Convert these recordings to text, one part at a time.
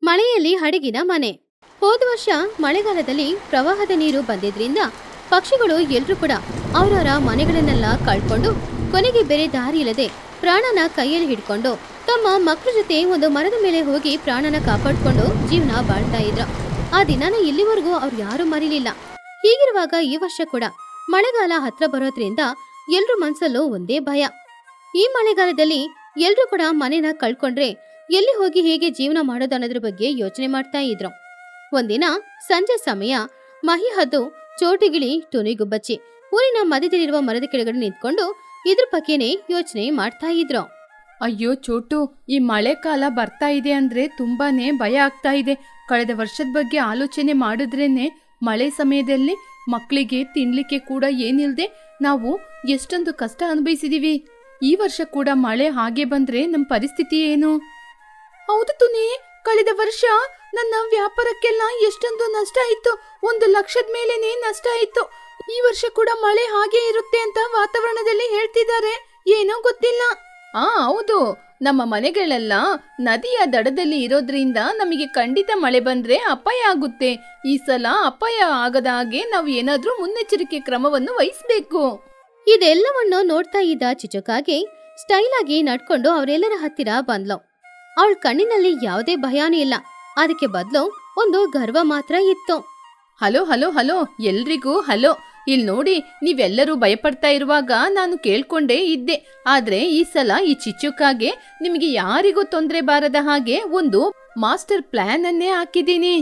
ಮಳೆಯಲ್ಲಿ ಹಡಗಿನ ಮನೆ. ಹೋದ ವರ್ಷ ಮಳೆಗಾಲದಲ್ಲಿ ಪ್ರವಾಹದ ನೀರು ಬಂದಿದ್ರಿಂದ ಪಕ್ಷಿಗಳು ಎಲ್ರೂ ಕೂಡ ಅವರವರ ಮನೆಗಳನ್ನೆಲ್ಲ ಕಳ್ಕೊಂಡು ಕೊನೆಗೆ ಬೇರೆ ದಾರಿ ಇಲ್ಲದೆ ಪ್ರಾಣನ ಕೈಯಲ್ಲಿ ಹಿಡ್ಕೊಂಡು ತಮ್ಮ ಮಕ್ಕಳ ಜೊತೆ ಒಂದು ಮರದ ಮೇಲೆ ಹೋಗಿ ಪ್ರಾಣನ ಕಾಪಾಡ್ಕೊಂಡು ಜೀವನ ಬಾಳ್ತಾ ಇದ್ರು. ಆ ದಿನಾನ ಇಲ್ಲಿವರೆಗೂ ಅವ್ರು ಯಾರು ಮರಿಲಿಲ್ಲ. ಹೀಗಿರುವಾಗ ಈ ವರ್ಷ ಕೂಡ ಮಳೆಗಾಲ ಹತ್ರ ಬರೋದ್ರಿಂದ ಎಲ್ರ ಮನ್ಸಲ್ಲೂ ಒಂದೇ ಭಯ. ಈ ಮಳೆಗಾಲದಲ್ಲಿ ಎಲ್ರೂ ಕೂಡ ಮನೆನ ಕಳ್ಕೊಂಡ್ರೆ ಎಲ್ಲಿ ಹೋಗಿ ಹೇಗೆ ಜೀವನ ಮಾಡೋದು ಅನ್ನೋದ್ರ ಬಗ್ಗೆ ಯೋಚನೆ ಮಾಡ್ತಾ ಇದ್ರು. ಒಂದಿನ ಸಂಜೆ ಸಮಯ ಮಹಿ ಹದ್ದು ಚೋಟಿಗಿಳಿ ಟುನಿಗುಬ್ಬಚ್ಚಿ ಊರಿನ ಮಧ್ಯದಲ್ಲಿರುವ ಮರದ ಕೆಳಗಡೆ ನಿಂತ್ಕೊಂಡು ಇದ್ರ ಬಗ್ಗೆನೇ ಯೋಚನೆ ಮಾಡ್ತಾ ಇದ್ರು. ಅಯ್ಯೋ ಚೋಟು, ಈ ಮಳೆಕಾಲ ಬರ್ತಾ ಇದೆ ಅಂದ್ರೆ ತುಂಬಾನೇ ಭಯ ಆಗ್ತಾ ಇದೆ. ಕಳೆದ ವರ್ಷದ ಬಗ್ಗೆ ಆಲೋಚನೆ ಮಾಡಿದ್ರೇನೆ ಮಳೆ ಸಮಯದಲ್ಲಿ ಮಕ್ಕಳಿಗೆ ತಿನ್ಲಿಕ್ಕೆ ಕೂಡ ಏನಿಲ್ದೆ ನಾವು ಎಷ್ಟೊಂದು ಕಷ್ಟ ಅನುಭವಿಸಿದೀವಿ. ಈ ವರ್ಷ ಕೂಡ ಮಳೆ ಹಾಗೆ ಬಂದ್ರೆ ನಮ್ಮ ಪರಿಸ್ಥಿತಿ ಏನು? ಹೌದು ತುನಿ, ಕಳೆದ ವರ್ಷ ನನ್ನ ವ್ಯಾಪಾರಕ್ಕೆಲ್ಲ ಎಷ್ಟೊಂದು ನಷ್ಟ ಆಯ್ತು. 1,00,000 ಮೇಲೇನೆ ನಷ್ಟ ಆಯ್ತು. ಈ ವರ್ಷ ಕೂಡ ಮಳೆ ಹಾಗೆ ಇರುತ್ತೆ ಅಂತ ವಾತಾವರಣದಲ್ಲಿ ಹೇಳ್ತಿದ್ದಾರೆ, ಏನೋ ಗೊತ್ತಿಲ್ಲ. ಹೌದು, ನಮ್ಮ ಮನೆಗಳೆಲ್ಲ ನದಿಯ ದಡದಲ್ಲಿ ಇರೋದ್ರಿಂದ ನಮಗೆ ಖಂಡಿತ ಮಳೆ ಬಂದ್ರೆ ಅಪಾಯ ಆಗುತ್ತೆ. ಈ ಸಲ ಅಪಾಯ ಆಗದ ಹಾಗೆ ನಾವು ಏನಾದ್ರೂ ಮುನ್ನೆಚ್ಚರಿಕೆ ಕ್ರಮವನ್ನು ವಹಿಸ್ಬೇಕು. ಇದೆಲ್ಲವನ್ನು ನೋಡ್ತಾ ಇದ್ದ ಚಿಚುಕಾಗೆ ಸ್ಟೈಲ್ ಆಗಿ ನಡ್ಕೊಂಡು ಅವರೆಲ್ಲರ ಹತ್ತಿರ ಬಂದ್ಲು. ಅವಳ ಕಣ್ಣಿನಲ್ಲಿ ಯಾವುದೇ ಭಯಾನೂ ಇಲ್ಲ, ಅದಕ್ಕೆ ಬದಲು ಒಂದು ಗರ್ವ ಮಾತ್ರ ಇತ್ತು. ಹಲೋ ಹಲೋ ಹಲೋ ಎಲ್ರಿಗೂ ಹಲೋ. ಇಲ್ಲಿ ನೋಡಿ, ನೀವೆಲ್ಲರೂ ಭಯಪಡ್ತಾ ಇರುವಾಗ ನಾನು ಕೇಳ್ಕೊಂಡೇ ಇದ್ದೆ. ಆದ್ರೆ ಈ ಸಲ ಈ ಚಿಚ್ಚುಕಾಗೆ ನಿಮಗೆ ಯಾರಿಗೂ ತೊಂದರೆ ಬಾರದ ಹಾಗೆ ಒಂದು ಮಾಸ್ಟರ್ ಪ್ಲಾನ್ ಅನ್ನೇ ಹಾಕಿದ್ದೀನಿ.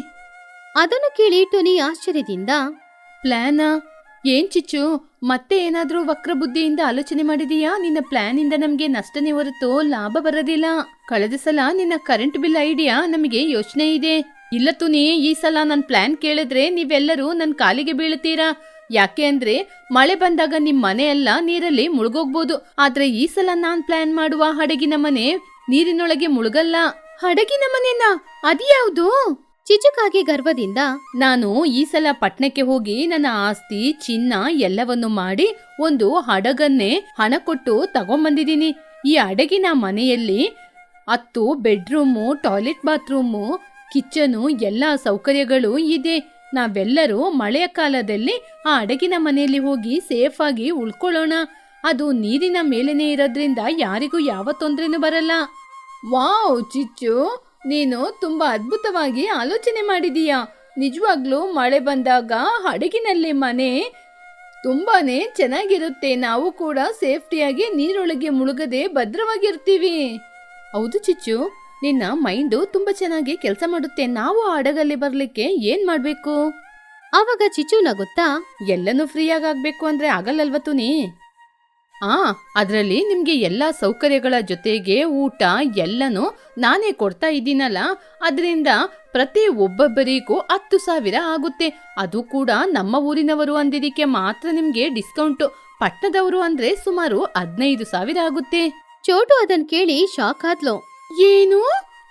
ಅದನ್ನು ಕೇಳಿ ಟುನಿ ಆಶ್ಚರ್ಯದಿಂದ, ಪ್ಲಾನಾ? ಏನ್ ಚಿಚ್ಚು, ಮತ್ತೆ ಏನಾದ್ರೂ ವಕ್ರ ಬುದ್ಧಿಯಿಂದ ಆಲೋಚನೆ ಮಾಡಿದೀಯಾ? ನಿನ್ನ ಪ್ಲಾನ್ ಇಂದ ನಮ್ಗೆ ನಷ್ಟನೇ ಹೊರತು ಲಾಭ ಬರೋದಿಲ್ಲ. ಕಳೆದ ಸಲ ನಿನ್ನ ಕರೆಂಟ್ ಬಿಲ್ ಐಡಿಯಾ ನಮಗೆ ಯೋಚನೆ ಇದೆ. ಇಲ್ಲ ತುನಿ, ಈ ಸಲ ನನ್ ಪ್ಲಾನ್ ಕೇಳಿದ್ರೆ ನೀವೆಲ್ಲರೂ ನನ್ ಕಾಲಿಗೆ ಬೀಳ್ತೀರಾ. ಯಾಕೆ ಅಂದ್ರೆ ಮಳೆ ಬಂದಾಗ ನಿಮ್ ಮನೆ ಎಲ್ಲ ನೀರಲ್ಲಿ ಮುಳುಗೋಗ್ಬೋದು. ಆದ್ರೆ ಈ ಸಲ ನಾನ್ ಪ್ಲಾನ್ ಮಾಡುವ ಹಡಗಿನ ಮನೆ ನೀರಿನೊಳಗೆ ಮುಳುಗಲ್ಲ. ಹಡಗಿನ ಮನೆನಾ? ಅದ್ಯಾವ್ದು? ಚಿಚುಕಾಗೆ ಗರ್ವದಿಂದ, ನಾನು ಈ ಸಲ ಪಟ್ನಕ್ಕೆ ಹೋಗಿ ನನ್ನ ಆಸ್ತಿ ಚಿನ್ನ ಎಲ್ಲವನ್ನು ಮಾಡಿ ಒಂದು ಹಡಗನ್ನೇ ಹಣ ಕೊಟ್ಟು ತಗೊಂಬಂದಿದ್ದೀನಿ. ಈ ಹಡಗಿನ ಮನೆಯಲ್ಲಿ 10 ಬೆಡ್ರೂಮು, ಟಾಯ್ಲೆಟ್, ಬಾತ್ರೂಮು, ಕಿಚನು ಎಲ್ಲ ಸೌಕರ್ಯಗಳು ಇದೆ. ನಾವೆಲ್ಲರೂ ಮಳೆಯ ಕಾಲದಲ್ಲಿ ಆ ಹಡಗಿನ ಮನೆಯಲ್ಲಿ ಹೋಗಿ ಸೇಫ್ ಆಗಿ ಉಳ್ಕೊಳ್ಳೋಣ. ಅದು ನೀರಿನ ಮೇಲೇನೆ ಇರೋದ್ರಿಂದ ಯಾರಿಗೂ ಯಾವ ತೊಂದ್ರೆನೂ ಬರಲ್ಲ. ವಾವ್ ಚಿಚ್ಚು, ನೀನು ತುಂಬಾ ಅದ್ಭುತವಾಗಿ ಆಲೋಚನೆ ಮಾಡಿದೀಯಾ. ನಿಜವಾಗ್ಲೂ ಮಳೆ ಬಂದಾಗ ಹಡಗಿನಲ್ಲಿ ಮನೆ ತುಂಬಾನೇ ಚೆನ್ನಾಗಿರುತ್ತೆ. ನಾವು ಕೂಡ ಸೇಫ್ಟಿಯಾಗಿ ನೀರೊಳಗೆ ಮುಳುಗದೆ ಭದ್ರವಾಗಿರ್ತೀವಿ. ಹೌದು ಚಿಚ್ಚು, ನಿನ್ನ ಮೈಂಡು ತುಂಬಾ ಚೆನ್ನಾಗಿ ಕೆಲಸ ಮಾಡುತ್ತೆ. ನಾವು ಆ ಹಡಗಲ್ಲಿ ಬರ್ಲಿಕ್ಕೆ ಏನ್ ಮಾಡ್ಬೇಕು? ಆವಾಗ ಚಿಚ್ಚು ನಗುತ್ತಾ, ಎಲ್ಲನೂ ಫ್ರೀಯಾಗಿ ಆಗ್ಬೇಕು ಅಂದ್ರೆ ಆಗಲ್ಲಲ್ವ ತುನಿ? ಅದ್ರಲ್ಲಿ ನಿಮ್ಗೆ ಎಲ್ಲಾ ಸೌಕರ್ಯಗಳ ಜೊತೆಗೆ ಊಟ ಎಲ್ಲನೂ ನಾನೇ ಕೊಡ್ತಾ ಇದ್ದೀನಲ್ಲ. ಅದರಿಂದ ಪ್ರತಿ ಒಬ್ಬೊಬ್ಬರಿಗೂ 10,000 ಆಗುತ್ತೆ. ಅದು ಕೂಡ ನಮ್ಮ ಊರಿನವರು ಅಂದಿದ್ದಕ್ಕೆ ಮಾತ್ರ ನಿಮ್ಗೆ ಡಿಸ್ಕೌಂಟು. ಪಟ್ಟಣದವರು ಅಂದ್ರೆ ಸುಮಾರು 15,000 ಆಗುತ್ತೆ. ಚೋಟು ಅದನ್ ಕೇಳಿ ಶಾಕ್ ಆದ್ಲು. ಏನು,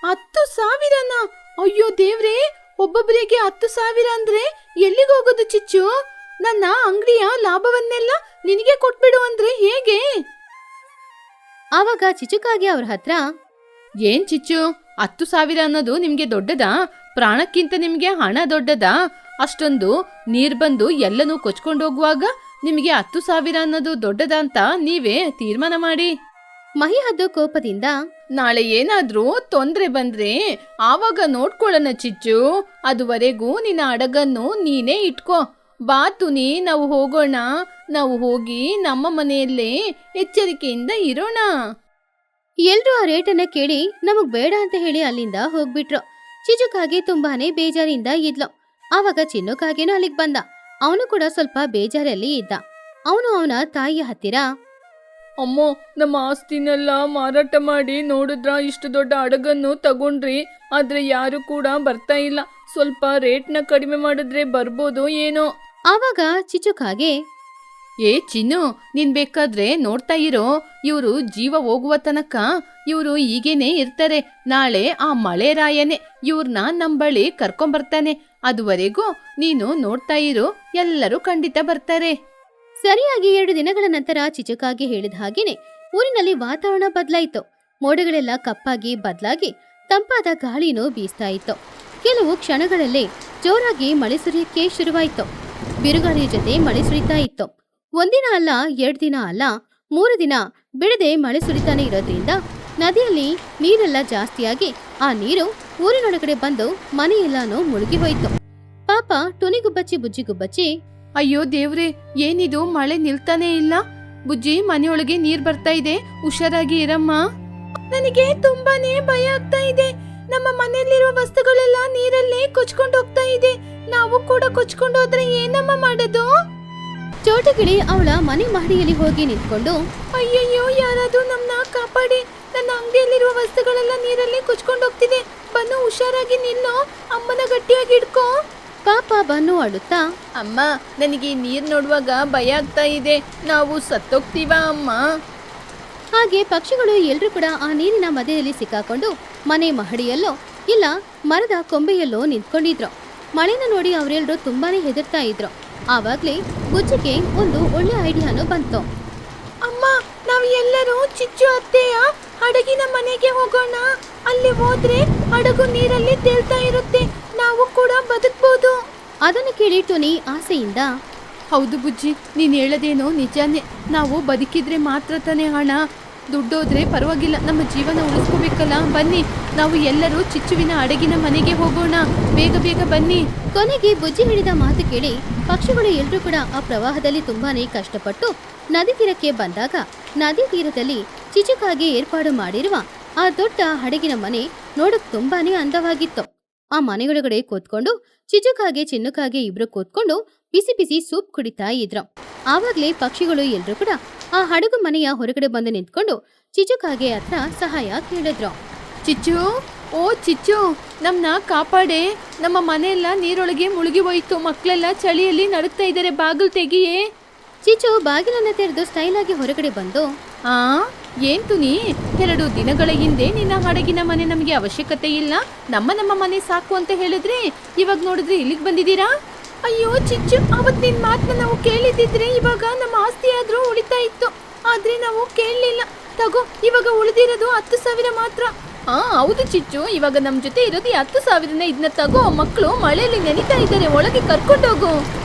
10,000ನಾ? ಅಯ್ಯೋ ದೇವ್ರೇ, ಒಬ್ಬೊಬ್ಬರಿಗೆ 10,000 ಅಂದ್ರೆ ಎಲ್ಲಿಗೋಗೋದು ಚಿಚ್ಚು? ನನ್ನ ಅಂಗಡಿಯ ಲಾಭವನ್ನೆಲ್ಲ ನಿನಗೆ ಕೊಟ್ಬಿಡು ಅಂದ್ರೆ ಹೇಗೆ? ಆವಾಗ ಚಿಚುಕಾಗೆ ಅವ್ರ ಹತ್ರ, ಏನ್ ಚಿಚ್ಚು, 10,000 ಅನ್ನೋದು ನಿಮ್ಗೆ ದೊಡ್ಡದಾ? ಪ್ರಾಣಕ್ಕಿಂತ ನಿಮ್ಗೆ ಹಣ ದೊಡ್ಡದಾ? ಅಷ್ಟೊಂದು ನೀರ್ ಬಂದು ಎಲ್ಲನೂ ಕೊಚ್ಕೊಂಡೋಗುವಾಗ ನಿಮ್ಗೆ 10,000 ಅನ್ನೋದು ದೊಡ್ಡದಾ ಅಂತ ನೀವೇ ತೀರ್ಮಾನ ಮಾಡಿ. ಮಹಿ ಹದ್ದು ಕೋಪದಿಂದ, ನಾಳೆ ಏನಾದ್ರೂ ತೊಂದ್ರೆ ಬಂದ್ರೆ ಆವಾಗ ನೋಡ್ಕೊಳ್ಳೋಣ ಚಿಚ್ಚು. ಅದುವರೆಗೂ ನಿನ್ನ ಹಡಗನ್ನು ನೀನೇ ಇಟ್ಕೋ. ಬಾ ತುನಿ, ನಾವು ಹೋಗೋಣ. ನಾವು ಹೋಗಿ ನಮ್ಮ ಮನೆಯಲ್ಲೇ ಎಚ್ಚರಿಕೆಯಿಂದ ಇರೋಣ. ಎಲ್ರೂ ಆ ರೇಟನ್ನ ಕೇಳಿ ನಮಗ್ ಬೇಡ ಅಂತ ಹೇಳಿ ಅಲ್ಲಿಂದ ಹೋಗ್ಬಿಟ್ರು. ಚಿಚುಕಾಗೆ ತುಂಬಾನೇ ಬೇಜಾರಿಂದ ಇದ್ಲು. ಆವಾಗ ಚಿನ್ನುಕಾಗೇನು ಅಲ್ಲಿಗೆ ಬಂದ. ಅವನು ಕೂಡ ಸ್ವಲ್ಪ ಬೇಜಾರಲ್ಲಿ ಇದ್ದ. ಅವನು ಅವನ ತಾಯಿಯ ಹತ್ತಿರ, ಅಮ್ಮೋ, ನಮ್ಮ ಆಸ್ತಿನೆಲ್ಲ ಮಾರಾಟ ಮಾಡಿ ನೋಡಿದ್ರ ಇಷ್ಟು ದೊಡ್ಡ ಹಡಗನ್ನು ತಗೊಂಡ್ರಿ. ಆದ್ರೆ ಯಾರು ಕೂಡ ಬರ್ತಾ ಇಲ್ಲ. ಸ್ವಲ್ಪ ರೇಟ್ನ ಕಡಿಮೆ ಮಾಡಿದ್ರೆ ಬರ್ಬೋದು ಏನೋ. ಆವಾಗ ಚಿಚುಕಾಗೆ, ಚಿನ್ನು, ನೀನ್ ಬೇಕಾದ್ರೆ ನೋಡ್ತಾ ಇರೋ. ಇವರು ಜೀವ ಹೋಗುವ ತನಕ ಇವರು ಹೀಗೇನೆ ಇರ್ತಾರೆ. ನಾಳೆ ಆ ಮಳೆ ರಾಯನೇ ಇವ್ರನ್ನ ನಮ್ ಬಳಿ ಕರ್ಕೊಂಬರ್ತಾನೆ. ಅದುವರೆಗೂ ನೀನು ನೋಡ್ತಾ ಇರೋ, ಎಲ್ಲರೂ ಖಂಡಿತ ಬರ್ತಾರೆ. ಸರಿಯಾಗಿ 2 ದಿನಗಳ ನಂತರ ಚಿಚುಕಾಗೆ ಹೇಳಿದ ಹಾಗೇನೆ ಊರಿನಲ್ಲಿ ವಾತಾವರಣ ಬದಲಾಯಿತು. ಮೋಡಗಳೆಲ್ಲ ಕಪ್ಪಾಗಿ ಬದಲಾಗಿ ತಂಪಾದ ಗಾಳಿನೂ ಬೀಸ್ತಾ ಇತ್ತು. ಕೆಲವು ಕ್ಷಣಗಳಲ್ಲೇ ಜೋರಾಗಿ ಮಳೆ ಸುರಿಯಕ್ಕೆ ಶುರುವಾಯಿತು. ಬಿರುಗಾಳಿ ಜೊತೆ ಮಳೆ ಸುರಿತಾ ಇತ್ತು. ಒಂದಿನ ಅಲ್ಲ, 2 ದಿನ ಅಲ್ಲ, 3 ದಿನ ಬಿಡದೆ ಮಳೆ ಸುರಿತಾನೆ ಇರೋದ್ರಿಂದ ನದಿಯಲ್ಲಿ ನೀರೆಲ್ಲ ಜಾಸ್ತಿಯಾಗಿ ಆ ನೀರು ಊರಿನೊಳಗಡೆ ಬಂದು ಮನೆಯೆಲ್ಲಾನು ಮುಳುಗಿ ಹೋಯ್ತು. ಪಾಪ ಟುನಿಗುಬ್ಬಚ್ಚಿ ಬುಜ್ಜಿಗುಬ್ಬಚ್ಚಿ, ಅಯ್ಯೋ ದೇವ್ರೆ, ಏನಿದು ಮಳೆ ನಿಲ್ತಾನೆ ಇಲ್ಲ. ಬುಜ್ಜಿ, ಮನೆಯೊಳಗೆ ನೀರ್ ಬರ್ತಾ ಇದೆ, ಹುಷಾರಾಗಿ ಇರಮ್ಮ. ನನಗೆ ತುಂಬಾನೇ ಭಯ ಆಗ್ತಾ ಇದೆ. ನಮ್ಮ ಮನೆಯಲ್ಲಿರುವ ವಸ್ತುಗಳೆಲ್ಲ ನೀರಲ್ಲೇ ಕೊಚ್ಕೊಂಡು ಹೋಗ್ತಾ ಇದೆ. ನಾವು ಕೂಡ ಕೊಚ್ಕೊಂಡು ಹೋದ್ರೆ ಏನಮ್ಮ ಮಾಡೋದು? ಚೋಟಗಿಳಿ ಅವಳ ಮನೆ ಮಹಡಿಯಲ್ಲಿ ಹೋಗಿ ನಿಂತ್ಕೊಂಡು, ಅಯ್ಯಯ್ಯೋ, ಯಾರಾದ್ರೂ ನಮ್ಮನ್ನ ಕಾಪಾಡಿ. ನನ್ನ ಅಂಗಡಿಯಲ್ಲಿರುವ ವಸ್ತುಗಳೆಲ್ಲ ನೀರಲ್ಲಿ ಕೊಚ್ಕೊಂಡು ಹೋಗ್ತಿದೆ. ಬನ್ನು, ಹುಷಾರಾಗಿ ನಿಲ್ಲೋ. ಅಮ್ಮನ ಗಟ್ಟಿಯಾಗಿ ಹಿಡ್ಕೋ. ಪಾಪ ಬನ್ನು ಅಳುತ್ತಾ, ಅಮ್ಮ, ನನಗೆ ನೀರ್ ನೋಡುವಾಗ ಭಯ ಆಗ್ತಾ ಇದೆ. ನಾವು ಸತ್ತೋಗ್ತೀವ ಅಮ್ಮ. ಹಾಗೆ ಪಕ್ಷಿಗಳು ಎಲ್ರೂ ಕೂಡ ಆ ನೀರಿನ ಮಧ್ಯದಲ್ಲಿ ಸಿಕ್ಕಾಕೊಂಡು ಮನೆ ಮಹಡಿಯಲ್ಲೋ ಇಲ್ಲ ಮರದ ಕೊಂಬೆಯಲ್ಲೋ ನಿಂತ್ಕೊಂಡಿದ್ರು. ಮಳೆನ ನೋಡಿ ಅವರೆಲ್ಲರೂ ತುಂಬಾನೇ ಹೆದರ್ತಾ ಇದ್ರು. ಆವಾಗ್ಲೇ ಬುಜ್ಜಿಗೆ ಒಂದು ಒಳ್ಳೆ ಐಡಿಯಾನು ಬಂತು. ಅಮ್ಮ, ನಾವು ಎಲ್ಲರೂ ಚಿಚ್ಚು ಅತ್ತೆಯ ಹಡಗಿನ ಮನೆಗೆ ಹೋಗೋಣ. ಅಲ್ಲಿ ಹೋದ್ರೆ ಹಡಗು ನೀರಲ್ಲಿ ತೇಲ್ತಾ ಇರುತ್ತೆ. ನಾವು ಕೂಡ ಬದುಕಬಹುದು. ಅದನ್ನು ಕೇಳಿ ಟುನಿ ಆಸೆಯಿಂದ, ಹೌದು ಬುಜ್ಜಿ, ನೀನ್ ಹೇಳದೇನೋ ನಿಜಾನೇ. ನಾವು ಬದುಕಿದ್ರೆ ಮಾತ್ರ ತಾನೇ ಹಣ. ದುಡ್ಡೋದ್ರೆ ಪರವಾಗಿಲ್ಲ, ನಮ್ಮ ಜೀವನ ಉಳಿಸ್ಕೋಬೇಕಲ್ಲ. ಬನ್ನಿ, ನಾವು ಎಲ್ಲರೂ ಚಿಚ್ಚುವಿನ ಹಡಗಿನ ಮನೆಗೆ ಹೋಗೋಣ. ಬೇಗ ಬೇಗ ಬನ್ನಿ. ಕೊನೆಗೆ ಬುಜ್ಜಿ ಹೇಳಿದ ಮಾತು ಕೇಳಿ ಪಕ್ಷಿಗಳು ಎಲ್ರೂ ಕೂಡ ಆ ಪ್ರವಾಹದಲ್ಲಿ ತುಂಬಾನೇ ಕಷ್ಟಪಟ್ಟು ನದಿ ತೀರಕ್ಕೆ ಬಂದಾಗ ನದಿ ತೀರದಲ್ಲಿ ಚಿಚುಕಾಗಿ ಏರ್ಪಾಡು ಮಾಡಿರುವ ಆ ದೊಡ್ಡ ಹಡಗಿನ ಮನೆ ನೋಡಕ್ ತುಂಬಾನೇ ಅಂದವಾಗಿತ್ತು. ಆ ಮನೆಯೊಳಗಡೆ ಕೂತ್ಕೊಂಡು ಚಿಚುಕಾಗೆ ಚಿನ್ನುಕಾಗೆ ಇಬ್ರು ಕೂತ್ಕೊಂಡು ಬಿಸಿ ಬಿಸಿ ಸೂಪ್ ಕುಡಿತಾ ಇದ್ರು. ಆವಾಗ್ಲೇ ಪಕ್ಷಿಗಳು ಎಲ್ರೂ ಕೂಡ ಆ ಹಡಗು ಮನೆಯ ಹೊರಗಡೆ ಬಂದು ನಿಂತ್ಕೊಂಡು ಚಿಚುಕಾಗೆ ಹತ್ರ ಸಹಾಯ ಕೇಳಿದ್ರು. ಚಿಚ್ಚು, ಓ ಚಿಚ್ಚು, ನಮ್ನ ಕಾಪಾಡೆ. ನಮ್ಮ ಮನೆಯೆಲ್ಲ ನೀರೊಳಗೆ ಮುಳುಗಿ ಹೋಯ್ತು. ಮಕ್ಕಳೆಲ್ಲ ಚಳಿಯಲ್ಲಿ ನಡುಗ್ತಾ ಇದ್ದಾರೆ. ಬಾಗಿಲು ತೆಗಿಯೇ. ಚಿಚ್ಚು ಬಾಗಿಲನ್ನ ತೆರೆದು ಸ್ಟೈಲ್ ಆಗಿ ಹೊರಗಡೆ ಬಂದು, ಏನ್ ತುನಿ, 2 ದಿನಗಳ ಹಿಂದೆ ನಿನ್ನ ಹಡಗಿನ ಮನೆ ನಮಗೆ ಅವಶ್ಯಕತೆ ಇಲ್ಲ, ನಮ್ಮ ಮನೆ ಸಾಕು ಅಂತ ಹೇಳಿದ್ರೆ ಇವಾಗ ನೋಡಿದ್ರೆ ಇಲ್ಲಿಗೆ ಬಂದಿದ್ದೀರಾ? ಅಯ್ಯೋ ಚಿಚ್ಚು, ಅವತ್ ನಿನ್ ಮಾತನ್ನ ನಾವು ಕೇಳಿದಿದ್ರೆ ಇವಾಗ ನಮ್ಮ ಆಸ್ತಿ ಆದ್ರೂ ಉಳಿತಾ ಇತ್ತು. ಆದ್ರೆ ನಾವು ಕೇಳಲಿಲ್ಲ. ತಗೋ, ಇವಾಗ ಉಳಿದಿರೋದು 10,000 ಮಾತ್ರ. ಹೌದು ಚಿಚ್ಚು, ಇವಾಗ ನಮ್ ಜೊತೆ ಇರೋದು 10,000. ಇದನ್ನ ತಗೋ. ಮಕ್ಕಳು ಮಳೆಯಲ್ಲಿ ನೆನಿತಾ ಇದ್ದಾರೆ, ಒಳಗೆ ಕರ್ಕೊಂಡೋಗು.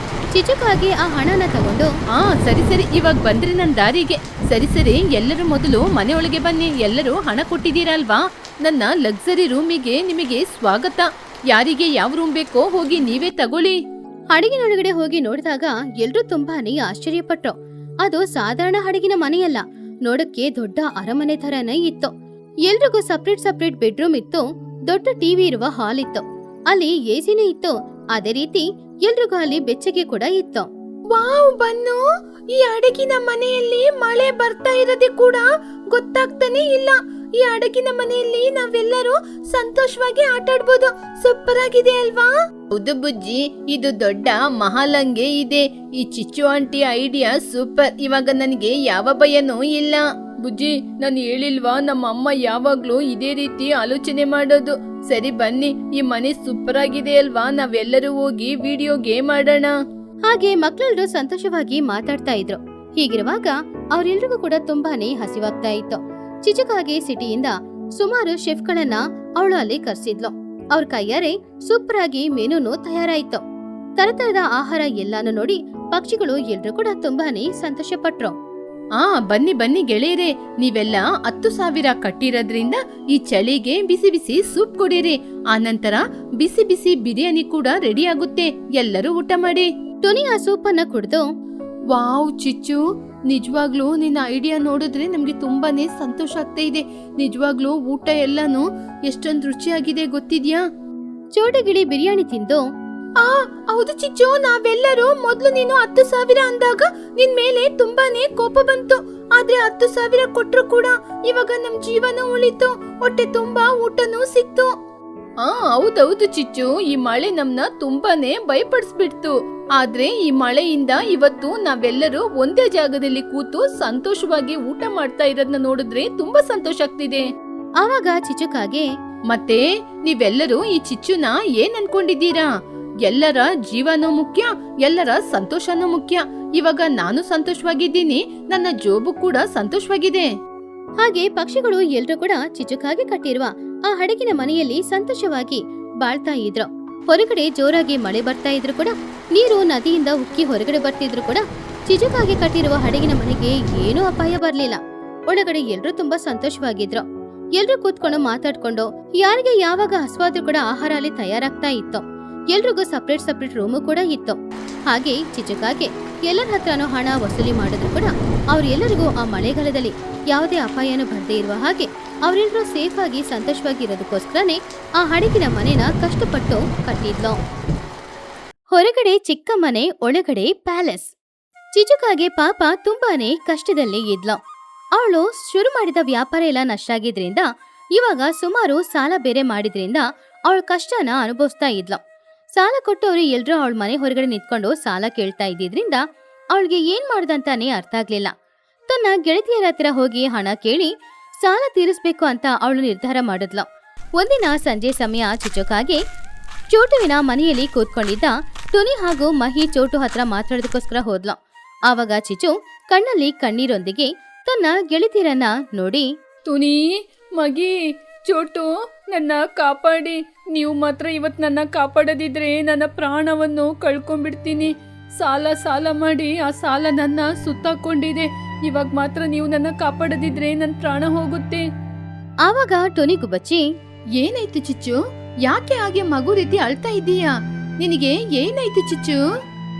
ಚಿಚುಕಾಗಿ ಆ ಹಣನ ತಗೊಂಡು, ಸರಿ, ಇವಾಗ ಬಂದ್ರೆ ನನ್ನ ದಾರಿಗೆ. ಸರಿ, ಎಲ್ಲರೂ ಮೊದಲು ಮನೆಯೊಳಗೆ ಬನ್ನಿ. ಎಲ್ಲರೂ ಹಣ ಕೊಟ್ಟಿದ್ದೀರಲ್ವಾ? ನನ್ನ ಲಕ್ಸರಿ ರೂಮಿಗೆ ನಿಮಗೆ ಸ್ವಾಗತ. ಯಾರಿಗೆ ಯಾವ ರೂಮ್ ಬೇಕೋ ಹೋಗಿ ನೀವೇ ತಗೊಳ್ಳಿ. ಹಡಗಿನೊಳಗಡೆ ಹೋಗಿ ನೋಡಿದಾಗ ಎಲ್ರೂ ತುಂಬಾನೇ ಆಶ್ಚರ್ಯಪಟ್ರು. ಅದು ಸಾಧಾರಣ ಹಡಗಿನ ಮನೆಯಲ್ಲ, ನೋಡಕ್ಕೆ ದೊಡ್ಡ ಅರಮನೆ ತರನೇ ಇತ್ತು. ಎಲ್ರಿಗೂ ಸಪ್ರೇಟ್ ಬೆಡ್ರೂಮ್ ಇತ್ತು. ದೊಡ್ಡ ಟಿವಿ ಇರುವ ಹಾಲ್ ಇತ್ತು. ಅಲ್ಲಿ ಎಸಿನೇ ಇತ್ತು. ಅದೇ ರೀತಿ ಎಲ್ರಿಗೂ ಅಲ್ಲಿ ಬೆಚ್ಚಗೆ ಕೂಡ ಇತ್ತು. ವಾವ್ ಬನ್ನು, ಈ ಹಡಗಿನ ಮನೆಯಲ್ಲಿ ಮಳೆ ಬರ್ತಾ ಇರೋದೇ ಕೂಡ ಗೊತ್ತಾಗ್ತಾನೆ ಇಲ್ಲ. ಈ ಹಡಗಿನ ಮನೆಯಲ್ಲಿ ನಾವೆಲ್ಲರೂ ಸಂತೋಷವಾಗಿ ಆಟ ಆಡ್ಬೋದು. ಸೂಪರ್ ಆಗಿದೆ ಅಲ್ವಾ? ಹೌದು ಬುಜ್ಜಿ, ಇದು ದೊಡ್ಡ ಮಹಾಲಂಗೆ ಇದೆ. ಈ ಚಿಚ್ಚು ಆಂಟಿ ಐಡಿಯಾ ಸೂಪರ್. ಇವಾಗ ನನಗೆ ಯಾವ ಭಯನೂ ಇಲ್ಲ. ಬುಜ್ಜಿ, ನಾನು ಹೇಳಿಲ್ವಾ, ನಮ್ಮ ಅಮ್ಮ ಯಾವಾಗ್ಲೂ ಇದೇ ರೀತಿ ಆಲೋಚನೆ ಮಾಡೋದು. ಸರಿ ಬನ್ನಿ, ಈ ಮನೆ ಸೂಪರ್ ಆಗಿದೆ ಅಲ್ವಾ? ನಾವೆಲ್ಲರೂ ಹೋಗಿ ವಿಡಿಯೋ ಗೇಮ್ ಆಡೋಣ. ಹಾಗೆ ಮಕ್ಕಳೆಲ್ಲರೂ ಸಂತೋಷವಾಗಿ ಮಾತಾಡ್ತಾ ಇದ್ರು. ಹೀಗಿರುವಾಗ ಅವರೆಲ್ರಿಗೂ ಕೂಡ ತುಂಬಾನೇ ಹಸಿವಾಗ್ತಾ ಇತ್ತು. ಚಿಚುಕಾಗೆ ಸಿಟಿಯಿಂದ ಸುಮಾರು ಶೆಫ್ಗಳನ್ನ ಅವಳು ಅಲ್ಲಿ ಕರ್ಸಿದ್ಲು. ಅವ್ರ ಕೈಯಾರೆ ಸೂಪರ್ ಆಗಿ ಮೆನುನು ತಯಾರಾಯ್ತು. ತರತರದ ಆಹಾರ ಎಲ್ಲಾನು ನೋಡಿ ಪಕ್ಷಿಗಳು ಎಲ್ರೂ ಕೂಡ ತುಂಬಾನೇ ಸಂತೋಷ ಪಟ್ರು. ಬನ್ನಿ ಗೆಳೆಯರೆ, ನೀವೆಲ್ಲ 10,000 ಕಟ್ಟಿರೋದ್ರಿಂದ ಈ ಚಳಿಗೆ ಬಿಸಿ ಬಿಸಿ ಸೂಪ್ ಕುಡೀರಿ. ಆನಂತರ ಬಿಸಿ ಬಿಸಿ ಬಿರಿಯಾನಿ ಕೂಡ ರೆಡಿ ಆಗುತ್ತೆ. ಎಲ್ಲರೂ ಊಟ ಮಾಡಿ. ಟುನಿ ಆ ಸೂಪ್ ಅನ್ನ ಕುಡ್ದು, ವಾವ್ ಚಿಚ್ಚು, ನಿಜವಾಗ್ಲೂ ನಿನ್ನ ಐಡಿಯಾ ನೋಡಿದ್ರೆ ನಮ್ಗೆ ತುಂಬಾನೇ ಸಂತೋಷ ಆಗ್ತಾ ಇದೆ. ನಿಜವಾಗ್ಲೂ ಊಟ ಎಲ್ಲಾನು ಎಷ್ಟೊಂದು ರುಚಿಯಾಗಿದೆ ಗೊತ್ತಿದ್ಯಾ? ಚೋಟಗಿಳಿ ಬಿರಿಯಾನಿ ತಿಂದು, ಹೌದು ಚಿಚ್ಚು, ನಾವೆಲ್ಲರೂ ಮೊದ್ಲು ನೀನು 10,000 ಅಂದಾಗ ನಿನ್ ಮೇಲೆ ತುಂಬಾನೇ ಕೋಪ ಬಂತು. ಆದ್ರೆ 10,000 ಕೊಟ್ರು ಕೂಡ ಇವಾಗ ನಮ್ ಜೀವನ ಉಳಿತು. ಹೊಟ್ಟೆ ತುಂಬಾ ಊಟನೂ ಸಿಕ್ತು. ಹೌದೌದು ಚಿಚ್ಚು, ಈ ಮಳೆ ನಮ್ನ ತುಂಬಾನೇ ಭಯಪಡಿಸ್ಬಿಡ್ತು. ಆದ್ರೆ ಈ ಮಳೆಯಿಂದ ಇವತ್ತು ನಾವೆಲ್ಲರೂ ಒಂದೇ ಜಾಗದಲ್ಲಿ ಕೂತು ಸಂತೋಷವಾಗಿ ಊಟ ಮಾಡ್ತಾ ಇರೋದನ್ನ ನೋಡಿದ್ರೆ ತುಂಬಾ ಸಂತೋಷ ಆಗ್ತಿದೆ. ಆವಾಗ ಚಿಚುಕಾಗೆ, ಮತ್ತೆ ನೀವೆಲ್ಲರೂ ಈ ಚಿಚ್ಚುನ ಏನ್ ಅನ್ಕೊಂಡಿದ್ದೀರಾ? ಎಲ್ಲರ ಜೀವನೂ ಮುಖ್ಯ, ಎಲ್ಲರ ಸಂತೋಷನೂ ಮುಖ್ಯ. ಇವಾಗ ನಾನು ಸಂತೋಷವಾಗಿದ್ದೀನಿ, ನನ್ನ ಜೋಬು ಕೂಡ ಸಂತೋಷವಾಗಿದೆ. ಹಾಗೆ ಪಕ್ಷಿಗಳು ಎಲ್ರೂ ಕೂಡ ಚಿಚುಕಾಗೆ ಕಟ್ಟಿರುವ ಆ ಹಡಗಿನ ಮನೆಯಲ್ಲಿ ಸಂತೋಷವಾಗಿ ಬಾಳ್ತಾ ಇದ್ರು. ಹೊರಗಡೆ ಜೋರಾಗಿ ಮಳೆ ಬರ್ತಾ ಇದ್ರು ಕೂಡ, ನೀರು ನದಿಯಿಂದ ಉಕ್ಕಿ ಹೊರಗಡೆ ಬರ್ತಿದ್ರು ಕೂಡ ಚಿಚುಕಾಗೆ ಕಟ್ಟಿರುವ ಹಡಗಿನ ಮನೆಗೆ ಏನೂ ಅಪಾಯ ಬರ್ಲಿಲ್ಲ. ಒಳಗಡೆ ಎಲ್ರೂ ತುಂಬಾ ಸಂತೋಷವಾಗಿದ್ರು. ಎಲ್ರೂ ಕೂತ್ಕೊಂಡು ಮಾತಾಡ್ಕೊಂಡು ಯಾರಿಗೆ ಯಾವಾಗ ಹಸುವಾದ್ರೂ ಕೂಡ ಆಹಾರ ಅಲ್ಲಿ ತಯಾರಾಗ್ತಾ ಇತ್ತು. ಎಲ್ರಿಗೂ ಸಪ್ರೇಟ್ ರೂಮು ಕೂಡ ಇತ್ತು. ಹಾಗೆ ಚಿಚುಕಾಗೆ ಎಲ್ಲರ ಹತ್ರನೂ ಹಣ ವಸೂಲಿ ಮಾಡಿದ್ರು ಕೂಡ ಅವ್ರೆಲ್ಲರಿಗೂ ಆ ಮಳೆಗಾಲದಲ್ಲಿ ಯಾವುದೇ ಅಪಾಯನೂ ಬರದೇ ಇರುವ ಹಾಗೆ ಅವರೆಲ್ಲರೂ ಸೇಫ್ ಆಗಿ ಸಂತೋಷವಾಗಿ ಇರೋದಕ್ಕೋಸ್ಕರನೇ ಆ ಹಡಗಿನ ಮನೆನ ಕಷ್ಟಪಟ್ಟು ಕಟ್ಟಿದ್ಲು. ಹೊರಗಡೆ ಚಿಕ್ಕ ಮನೆ, ಒಳಗಡೆ ಪ್ಯಾಲೇಸ್. ಚಿಚುಕಾಗೆ ಪಾಪ ತುಂಬಾನೇ ಕಷ್ಟದಲ್ಲಿ ಇದ್ಲು. ಅವಳು ಶುರು ಮಾಡಿದ ವ್ಯಾಪಾರ ಎಲ್ಲ ನಷ್ಟ ಆಗಿದ್ರಿಂದ ಇವಾಗ ಸುಮಾರು ಸಾಲ ಬೇರೆ ಮಾಡಿದ್ರಿಂದ ಅವಳ ಕಷ್ಟನ ಅನುಭವಿಸ್ತಾ ಇದ್ಲು. ಸಾಲ ಕೊಟ್ಟವ್ರು ಎಲ್ರೂ ಅವಳ ಮನೆ ಹೊರಗಡೆ ನಿಂತ್ಕೊಂಡು ಸಾಲ ಕೇಳ್ತಾ ಇದ್ದಿದ್ರಿಂದ ಅವಳಿಗೆ ಏನ್ ಮಾಡ್ದಂತಾನೆ ಅರ್ಥ ಆಗ್ಲಿಲ್ಲ. ತನ್ನ ಗೆಳತಿಯರ ಹತ್ರ ಹೋಗಿ ಹಣ ಕೇಳಿ ಸಾಲ ತೀರಿಸ್ಬೇಕು ಅಂತ ಅವಳು ನಿರ್ಧಾರ ಮಾಡಿದ್ಲು. ಒಂದಿನ ಸಂಜೆ ಸಮಯ ಚಿಚುಕಾಗೆ ಚೋಟುವಿನ ಮನೆಯಲ್ಲಿ ಕೂತ್ಕೊಂಡಿದ್ದ ಟುನಿ ಹಾಗೂ ಮಹಿ ಚೋಟು ಹತ್ರ ಮಾತಾಡೋದಕ್ಕೋಸ್ಕರ ಹೋದ್ಲು. ಆವಾಗ ಚಿಚು ಕಣ್ಣಲ್ಲಿ ಕಣ್ಣೀರೊಂದಿಗೆ ತನ್ನ ಗೆಳತಿಯರನ್ನ ನೋಡಿ, ತುನಿ, ಮಗಿ, ಚೋಟು, ನನ್ನ ಕಾಪಾಡಿ. ನೀವು ಮಾತ್ರ ಇವತ್ತು ನನ್ನ ಕಾಪಾಡದಿದ್ರೆ ನನ್ನ ಪ್ರಾಣವನ್ನು ಕಳ್ಕೊಂಡ್ಬಿಡ್ತೀನಿ. ಸಾಲ ಮಾಡಿ ಆ ಸಾಲ ನನ್ನ ಸುತ್ತಾಕೊಂಡಿದೆ. ಇವಾಗ ಮಾತ್ರ ನೀವು ನನ್ನ ಕಾಪಾಡದಿದ್ರೆ ನನ್ನ ಪ್ರಾಣ ಹೋಗುತ್ತೆ. ಆವಾಗ ಟೊನಿ ಗುಬ್ಬಚ್ಚಿ, ಏನಾಯ್ತು ಚಿಚ್ಚು? ಯಾಕೆ ಹಾಗೆ ಮಗು ರೀತಿ ಅಳ್ತಾ ಇದ್ದೀಯಾ? ನಿನಗೆ ಏನಾಯ್ತು ಚಿಚ್ಚು?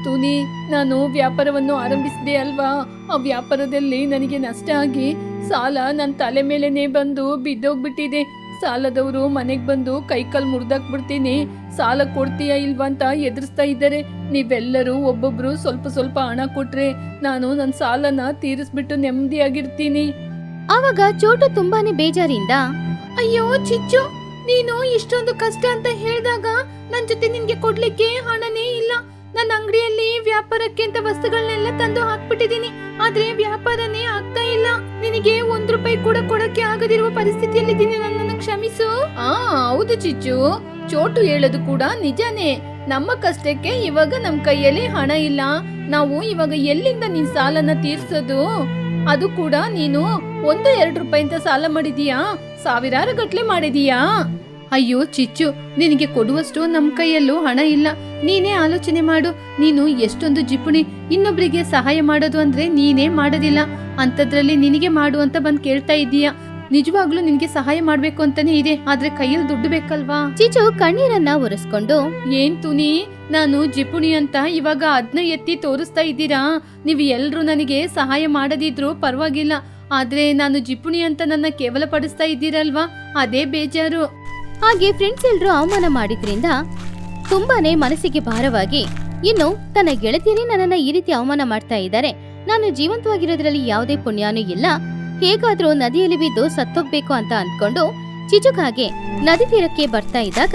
ತುನಿ, ನಾನು ವ್ಯಾಪಾರವನ್ನು ಆರಂಭಿಸಿದೆ ಅಲ್ವಾ, ಆ ವ್ಯಾಪಾರದಲ್ಲಿ ನನಗೆ ನಷ್ಟ ಆಗಿ ಸಾಲ ನನ್ನ ತಲೆ ಮೇಲೆನೆ ಬಂದು ಬಿದ್ದೋಗ್ಬಿಟ್ಟಿದೆ. ಸಾಲದವರು ಮನೆಗ್ ಬಂದು ಕೈಕಾಲ್ ಮುರಿದಾಕ್ಬಿಡ್ತೀನಿ, ಸಾಲ ಕೊಡ್ತೀಯಾ ಇಲ್ವಾ ಅಂತ ಎದುರಿಸ್ತಾ ಇದ್ದಾರೆ. ನೀವೆಲ್ಲರೂ ಒಬ್ಬೊಬ್ರು ಸ್ವಲ್ಪ ಹಣ ಕೊಟ್ರೆ ನಾನು ನನ್ನ ಸಾಲನ ತೀರಿಸ್ಬಿಟ್ಟು ನೆಮ್ಮದಿಯಾಗಿರ್ತೀನಿ. ಆವಾಗ ಚೋಟು ತುಂಬಾನೇ ಬೇಜಾರಿಂದ, ಅಯ್ಯೋ ಚಿಚ್ಚು, ನೀನು ಇಷ್ಟೊಂದು ಕಷ್ಟ ಅಂತ ಹೇಳಿದಾಗ ನನ್ ಜೊತೆ ನಿನ್ಗೆ ಕೊಡ್ಲಿಕ್ಕೆ ಹಣನೇ ಇಲ್ಲ. ನನ್ನ ಅಂಗಡಿಯಲ್ಲಿ ವ್ಯಾಪಾರಕ್ಕೆ ಅಂತ ವಸ್ತುಗಳನ್ನೆಲ್ಲ ತಂದು ಹಾಕ್ಬಿಟ್ಟಿದೀನಿ, ಆದ್ರೆ ವ್ಯಾಪಾರನೇ ಆಗ್ತಾ ಇಲ್ಲ. ನಿನಗೆ ₹1 ಕೂಡ ಕೊಡಕ್ಕೆ ಆಗದಿರುವ ಪರಿಸ್ಥಿತಿಯಲ್ಲಿದ್ದೀನಿ, ನನ್ನನ್ನು ಕ್ಷಮಿಸು. ಹೌದು ಚಿಚ್ಚು, ಚೋಟು ಹೇಳೋದು ಕೂಡ ನಿಜಾನೇ. ನಮ್ಮ ಕಷ್ಟಕ್ಕೆ ಇವಾಗ ನಮ್ ಕೈಯಲ್ಲಿ ಹಣ ಇಲ್ಲ. ನಾವು ಇವಾಗ ಎಲ್ಲಿಂದ ನಿನ್ ಸಾಲನ ತೀರ್ಸೋದು? ಅದು ಕೂಡ ನೀನು ₹1-2 ಅಂತ ಸಾಲ ಮಾಡಿದೀಯಾ, ಸಾವಿರಾರು ಗಟ್ಲೆ ಮಾಡಿದೀಯಾ? ಅಯ್ಯೋ ಚಿಚ್ಚು, ನಿನಗೆ ಕೊಡುವಷ್ಟು ನಮ್ ಕೈಯಲ್ಲೂ ಹಣ ಇಲ್ಲ. ನೀನೇ ಆಲೋಚನೆ ಮಾಡು. ನೀನು ಎಷ್ಟೊಂದು ಜಿಪುಣಿ. ಇನ್ನೊಬ್ರಿಗೆ ಸಹಾಯ ಮಾಡೋದು ಅಂದ್ರೆ ನೀನೇ ಮಾಡೋದಿಲ್ಲ, ಅಂತದ್ರಲ್ಲಿ ನಿನಗೆ ಮಾಡು ಅಂತ ಬಂದ್ ಕೇಳ್ತಾ ಇದ್ದೀಯಾ. ನಿಜವಾಗ್ಲೂ ನಿನ್ಗೆ ಸಹಾಯ ಮಾಡ್ಬೇಕು ಅಂತಾನೆ ಇದೆ, ಆದ್ರೆ ಕೈಯಲ್ಲಿ ದುಡ್ಡು ಬೇಕಲ್ವಾ? ಚಿಚು ಕಣ್ಣೀರನ್ನ ಒರೆಸ್ಕೊಂಡು, ಏನ್ ತುನಿ, ನಾನು ಜಿಪುಣಿ ಅಂತ ಇವಾಗ ಅದ್ನ ಎತ್ತಿ ತೋರಿಸ್ತಾ ಇದ್ದೀರಾ? ನೀವು ಎಲ್ರು ನನಗೆ ಸಹಾಯ ಮಾಡದಿದ್ರು ಪರವಾಗಿಲ್ಲ, ಆದ್ರೆ ನಾನು ಜಿಪುಣಿ ಅಂತ ನನ್ನ ಕೇವಲ ಪಡಿಸ್ತಾ ಇದ್ದೀರಲ್ವಾ, ಅದೇ ಬೇಜಾರು. ಹಾಗೆ ಫ್ರೆಂಡ್ಸ್ ಎಲ್ರು ಅವಮಾನ ಮಾಡಿದ್ರಿಂದ ತುಂಬಾನೇ ಮನಸ್ಸಿಗೆ ಭಾರವಾಗಿ, ಇನ್ನು ತನ್ನ ಗೆಳತಿಯರೇ ನನ್ನನ್ನ ಈ ರೀತಿ ಅವಮಾನ ಮಾಡ್ತಾ ಇದ್ದಾರೆ, ನಾನು ಜೀವಂತವಾಗಿರೋದ್ರಲ್ಲಿ ಯಾವುದೇ ಪುಣ್ಯನೂ ಇಲ್ಲ, ಹೇಗಾದ್ರೂ ನದಿಯಲ್ಲಿ ಬಿದ್ದು ಸತ್ತೋಗ್ಬೇಕು ಅಂತ ಅಂದ್ಕೊಂಡು ಚಿಚುಕಾಗೆ ನದಿ ತೀರಕ್ಕೆ ಬರ್ತಾ ಇದ್ದಾಗ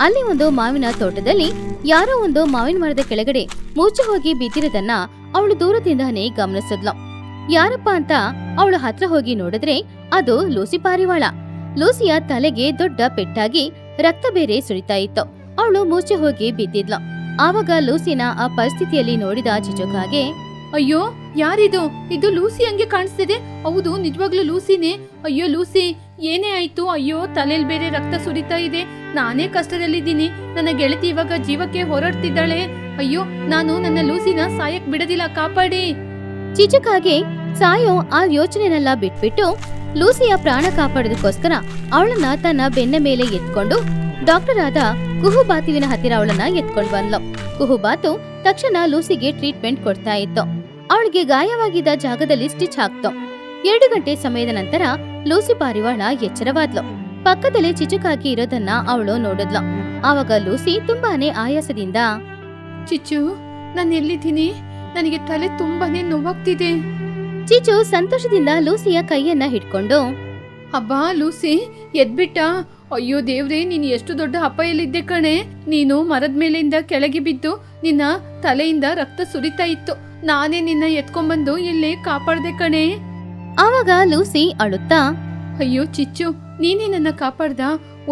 ಅಲ್ಲಿ ಒಂದು ಮಾವಿನ ತೋಟದಲ್ಲಿ ಯಾರೋ ಒಂದು ಮಾವಿನ ಮರದ ಕೆಳಗಡೆ ಮೂಚೆ ಹೋಗಿ ಬಿದ್ದಿರೋದನ್ನ ಅವಳು ದೂರದಿಂದಾನೇ ಗಮನಿಸಿದ್ಲು. ಯಾರಪ್ಪ ಅಂತ ಅವಳು ಹತ್ರ ಹೋಗಿ ನೋಡಿದ್ರೆ ಅದು ಲೂಸಿ ಪಾರಿವಾಳ. ಲೂಸಿಯ ತಲೆಗೆ ದೊಡ್ಡ ಪೆಟ್ಟಾಗಿ ರಕ್ತ ಬೇರೆ ಸುರಿತಾ ಇತ್ತು. ಅವಳು ಮೂಚೆ ಹೋಗಿ ಬಿದ್ದಿದ್ಲು. ಆವಾಗ ಲೂಸಿನ ಆ ಪರಿಸ್ಥಿತಿಯಲ್ಲಿ ನೋಡಿದ ಚಿಚುಕಾಗೆ, ಅಯ್ಯೋ ಯಾರಿದು? ಇದು ಲೂಸಿ ಹಂಗೆ ಕಾಣಿಸ್ತಿದೆ. ಹೌದು, ನಿಜವಾಗ್ಲೂ ಲೂಸಿನೇ. ಅಯ್ಯೋ ಲೂಸಿ, ಏನೇ ಆಯ್ತು? ಅಯ್ಯೋ, ತಲೆಯಲ್ಲಿ ಬೇರೆ ರಕ್ತ ಸುರಿತಾ ಇದೆ. ನಾನೇ ಕಷ್ಟದಲ್ಲಿದ್ದೀನಿ. ನನ್ನ ಗೆಳತಿ ಇವಾಗ ಜೀವಕ್ಕೆ ಹೋರಾಡ್ತಿದ್ದಾಳೆ. ಅಯ್ಯೋ, ನಾನು ನನ್ನ ಲೂಸಿನ ಸಾಯಕ್ ಬಿಡದಿಲ್ಲ, ಕಾಪಾಡಿ. ಚಿಚುಕಾಗೆ ಸಾಯೋ ಆ ಯೋಚನೆನೆಲ್ಲ ಬಿಟ್ಬಿಟ್ಟು ಲೂಸಿಯ ಪ್ರಾಣ ಕಾಪಾಡೋದಕ್ಕೋಸ್ಕರ ಅವಳನ್ನ ತನ್ನ ಬೆನ್ನ ಮೇಲೆ ಎತ್ಕೊಂಡು ಡಾಕ್ಟರ್ ಆದ ಕುಹುಬಾತುವಿನ ಹತ್ತಿರ ಅವಳನ್ನ ಎತ್ಕೊಂಡು ಬಂದ್ಲು. ಕುಹುಬಾತು ತಕ್ಷಣ ಲೂಸಿಗೆ ಟ್ರೀಟ್ಮೆಂಟ್ ಕೊಡ್ತಾ ಇತ್ತು. ಅವಳಿಗೆ ಗಾಯವಾಗಿದ್ದ ಜಾಗದಲ್ಲಿ ಸ್ಟಿಚ್ ಹಾಕ್ತು. 2 ಗಂಟೆ ಸಮಯದ ನಂತರ ಲೂಸಿ ಪಾರಿವಾಳ ಎಚ್ಚರವಾದ್ಲು. ಪಕ್ಕದಲ್ಲಿ ಚಿಚುಕಾಗಿ ಇರೋದನ್ನ ಅವಳು ನೋಡಿದ್ಲು. ಆವಾಗ ಲೂಸಿ ತುಂಬಾನೇ ಆಯಾಸದಿಂದ, ಚಿಚ್ಚು, ನಾನು ಎಲ್ಲಿದ್ದೀನಿ? ನನಗೆ ತಲೆ ತುಂಬಾನೇ ನೋವಾಗ್ತಿದೆ. ಚಿಚು ಸಂತೋಷದಿಂದ ಲೂಸಿಯ ಕೈಯನ್ನ ಹಿಡ್ಕೊಂಡು, ಅಬ್ಬಾ ಲೂಸಿ, ಎದ್ಬಿಟ್ಟ? ಅಯ್ಯೋ ದೇವ್ರೆ, ನೀನು ಎಷ್ಟು ದೊಡ್ಡ ಅಪಾಯಲ್ಲಿದ್ದೆ ಕಣೆ. ನೀನು ಮರದ ಮೇಲಿಂದ ಕೆಳಗೆ ಬಿದ್ದು ನಿನ್ನ ತಲೆಯಿಂದ ರಕ್ತ ಸುರಿತಾ ಇತ್ತು. ನಾನೇ ನಿನ್ನ ಎತ್ಕೊಂಡ್ಬಂದು ಇಲ್ಲಿ ಕಾಪಾಡ್ದೆ ಕಣೆ. ಆವಾಗ ಲೂಸಿ ಅಳುತ್ತಾ, ಅಯ್ಯೋ ಚಿಚ್ಚು, ನೀನೇ ನನ್ನ ಕಾಪಾಡ್ದ.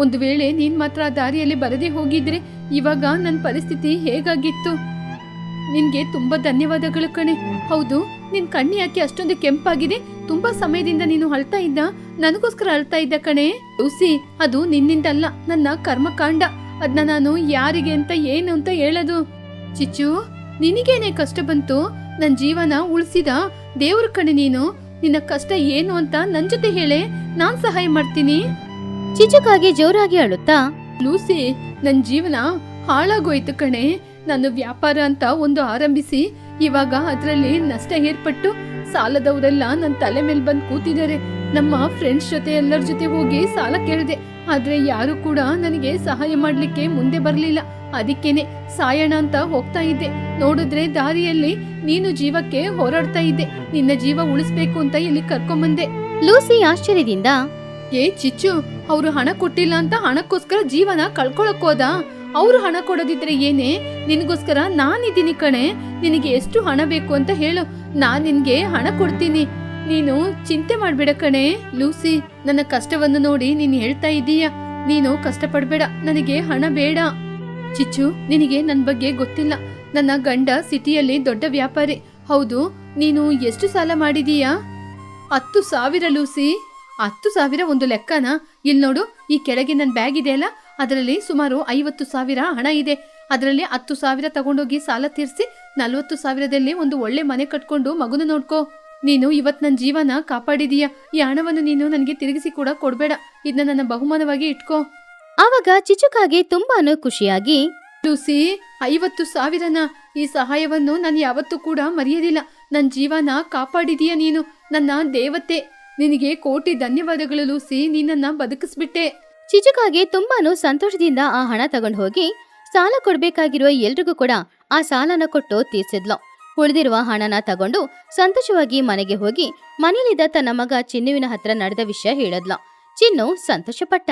ಒಂದು ವೇಳೆ ನೀನ್ ಮಾತ್ರ ಆ ದಾರಿಯಲ್ಲಿ ಬರದೇ ಹೋಗಿದ್ರೆ ಇವಾಗ ನನ್ನ ಪರಿಸ್ಥಿತಿ ಹೇಗಾಗಿತ್ತು? ನಿನ್ಗೆ ತುಂಬಾ ಧನ್ಯವಾದಗಳು ಕಣೆ. ಹೌದು, ನಿನ್ ಕಣ್ಣು ಯಾಕೆ ಅಷ್ಟೊಂದು ಕೆಂಪಾಗಿದೆ? ತುಂಬಾ ಸಮಯದಿಂದ ನೀನು ಅಳ್ತಾ ಇದ್ದ, ನನಗೋಸ್ಕರ ಅಳ್ತಾ ಇದ್ದ ಕಣೆ. ಲೂಸಿ, ಅದು ನಿನ್ನಿಂದಲ್ಲ, ನನ್ನ ಕರ್ಮಕಾಂಡ. ಅದನ್ನ ನಾನು ಯಾರಿಗೆ ಅಂತ ಏನು ಅಂತ ಹೇಳೋದು? ಚಿಚ್ಚು, ನಿನಗೇನೆ ಕಷ್ಟ ಬಂತು, ನನ್ ಜೀವನ ಉಳಿಸಿದ ದೇವ್ರ ಕಣೆ ನೀನು. ನಿನ್ನ ಕಷ್ಟ ಏನು ಅಂತ ನನ್ ಜೊತೆ ಹೇಳೆ, ನಾನ್ ಸಹಾಯ ಮಾಡ್ತೀನಿ. ಚಿಚುಕಾಗೆ ಜೋರಾಗಿ ಅಳುತ್ತಾ, ಲೂಸಿ, ನನ್ ಜೀವನ ಹಾಳಾಗೋಯ್ತು ಕಣೆ. ನಾನು ವ್ಯಾಪಾರ ಅಂತ ಒಂದು ಆರಂಭಿಸಿ ಇವಾಗ ಅದ್ರಲ್ಲಿ ನಷ್ಟ ಏರ್ಪಟ್ಟು ಸಾಲದವರೆಲ್ಲ ನನ್ನ ತಲೆ ಮೇಲೆ ಬಂದು ಕೂತಿದ್ದಾರೆ. ನಮ್ಮ ಫ್ರೆಂಡ್ಸ್ ಜೊತೆ ಎಲ್ಲರ ಜೊತೆ ಹೋಗಿ ಸಾಲ ಕೇಳಿದೆ, ಆದ್ರೆ ಯಾರು ಕೂಡ ನನಗೆ ಸಹಾಯ ಮಾಡ್ಲಿಕ್ಕೆ ಮುಂದೆ ಬರ್ಲಿಲ್ಲ. ಅದಕ್ಕೇನೆ ಸಾಯಣ ಅಂತ ಹೋಗ್ತಾ ಇದ್ದೆ. ನೋಡಿದ್ರೆ ದಾರಿಯಲ್ಲಿ ನೀನು ಜೀವಕ್ಕೆ ಹೋರಾಡ್ತಾ ಇದ್ದೆ. ನಿನ್ನ ಜೀವ ಉಳಿಸ್ಬೇಕು ಅಂತ ಇಲ್ಲಿ ಕರ್ಕೊಂಬಂದೆ. ಲೂಸಿ ಆಶ್ಚರ್ಯದಿಂದ, ಏ ಚಿಚ್ಚು, ಅವ್ರು ಹಣ ಕೊಟ್ಟಿಲ್ಲ ಅಂತ ಹಣಕ್ಕೋಸ್ಕರ ಜೀವನ ಕಳ್ಕೊಳಕ್ಕೋದ? ಅವ್ರು ಹಣ ಕೊಡೋದಿದ್ರೆ ಏನೇ, ನಿನ್ಗೋಸ್ಕರ ನಾನಿದ್ದೀನಿ ಕಣೆ. ನಿನಗೆ ಎಷ್ಟು ಹಣ ಬೇಕು ಅಂತ ಹೇಳು, ನಾನ್ ನಿನ್ಗೆ ಹಣ ಕೊಡ್ತೀನಿ. ನೀನು ಚಿಂತೆ ಮಾಡ್ಬೇಡ ಕಣೆ. ಲೂಸಿ, ನನ್ನ ಕಷ್ಟವನ್ನು ನೋಡಿ ನೀನ್ ಹೇಳ್ತಾ ಇದೀಯ, ನೀನು ಕಷ್ಟ ಪಡ್ಬೇಡ, ನನಗೆ ಹಣ ಬೇಡ. ಚಿಚ್ಚು, ನಿನಗೆ ನನ್ ಬಗ್ಗೆ ಗೊತ್ತಿಲ್ಲ. ನನ್ನ ಗಂಡ ಸಿಟಿಯಲ್ಲಿ ದೊಡ್ಡ ವ್ಯಾಪಾರಿ. ಹೌದು, ನೀನು ಎಷ್ಟು ಸಾಲ ಮಾಡಿದೀಯಾ? 10,000 ಲೂಸಿ. 10,000 ಒಂದು ಲೆಕ್ಕನಾ? ಇಲ್ಲಿ ನೋಡು, ಈ ಕೆಳಗೆ ನನ್ ಬ್ಯಾಗ್ ಇದೆಯಲ್ಲ, ಅದರಲ್ಲಿ ಸುಮಾರು 50,000 ಹಣ ಇದೆ. ಅದರಲ್ಲಿ 10,000 ತಗೊಂಡೋಗಿ ಸಾಲ ತೀರಿಸಿ 40,000ದಲ್ಲಿ ಒಂದು ಒಳ್ಳೆ ಮನೆ ಕಟ್ಕೊಂಡು ಮಗುನ ನೋಡ್ಕೋ. ನೀನು ಇವತ್ ನನ್ ಜೀವನ ಕಾಪಾಡಿದೀಯ. ಈ ಹಣವನ್ನು ನೀನು ನನಗೆ ತಿರುಗಿಸಿ ಕೂಡ ಕೊಡ್ಬೇಡ. ಇದನ್ನ ನನ್ನ ಬಹುಮಾನವಾಗಿ ಇಟ್ಕೋ. ಆವಾಗ ಚಿಚುಕಾಗೆ ತುಂಬಾನು ಖುಷಿಯಾಗಿ, ಲೂಸಿ, 50,000ನ ಈ ಸಹಾಯವನ್ನು ನಾನು ಯಾವತ್ತೂ ಕೂಡ ಮರೆಯೋದಿಲ್ಲ. ನನ್ ಜೀವನ ಕಾಪಾಡಿದೀಯ ನೀನು, ನನ್ನ ದೇವತೆ. ನಿನಗೆ ಕೋಟಿ ಧನ್ಯವಾದಗಳು ಲೂಸಿ, ನೀನನ್ನ ಬದುಕಿಸ್ಬಿಟ್ಟೆ. ಚಿಚುಕಾಗೆ ತುಂಬಾನು ಸಂತೋಷದಿಂದ ಆ ಹಣ ತಗೊಂಡು ಹೋಗಿ ಸಾಲ ಕೊಡ್ಬೇಕಾಗಿರುವ ಎಲ್ರಿಗೂ ಕೂಡ ಆ ಸಾಲನ ಕೊಟ್ಟು ತೀರ್ಸಿದ್ಲು. ಉಳಿದಿರುವ ಹಣನ ತಗೊಂಡು ಸಂತೋಷವಾಗಿ ಮನೆಗೆ ಹೋಗಿ ಮನೇಲಿದ್ದ ತನ್ನ ಮಗ ಚಿನ್ನುವಿನ ಹತ್ರ ನಡೆದ ವಿಷಯ ಹೇಳಿದ್ಲು. ಚಿನ್ನು ಸಂತೋಷಪಟ್ಟ.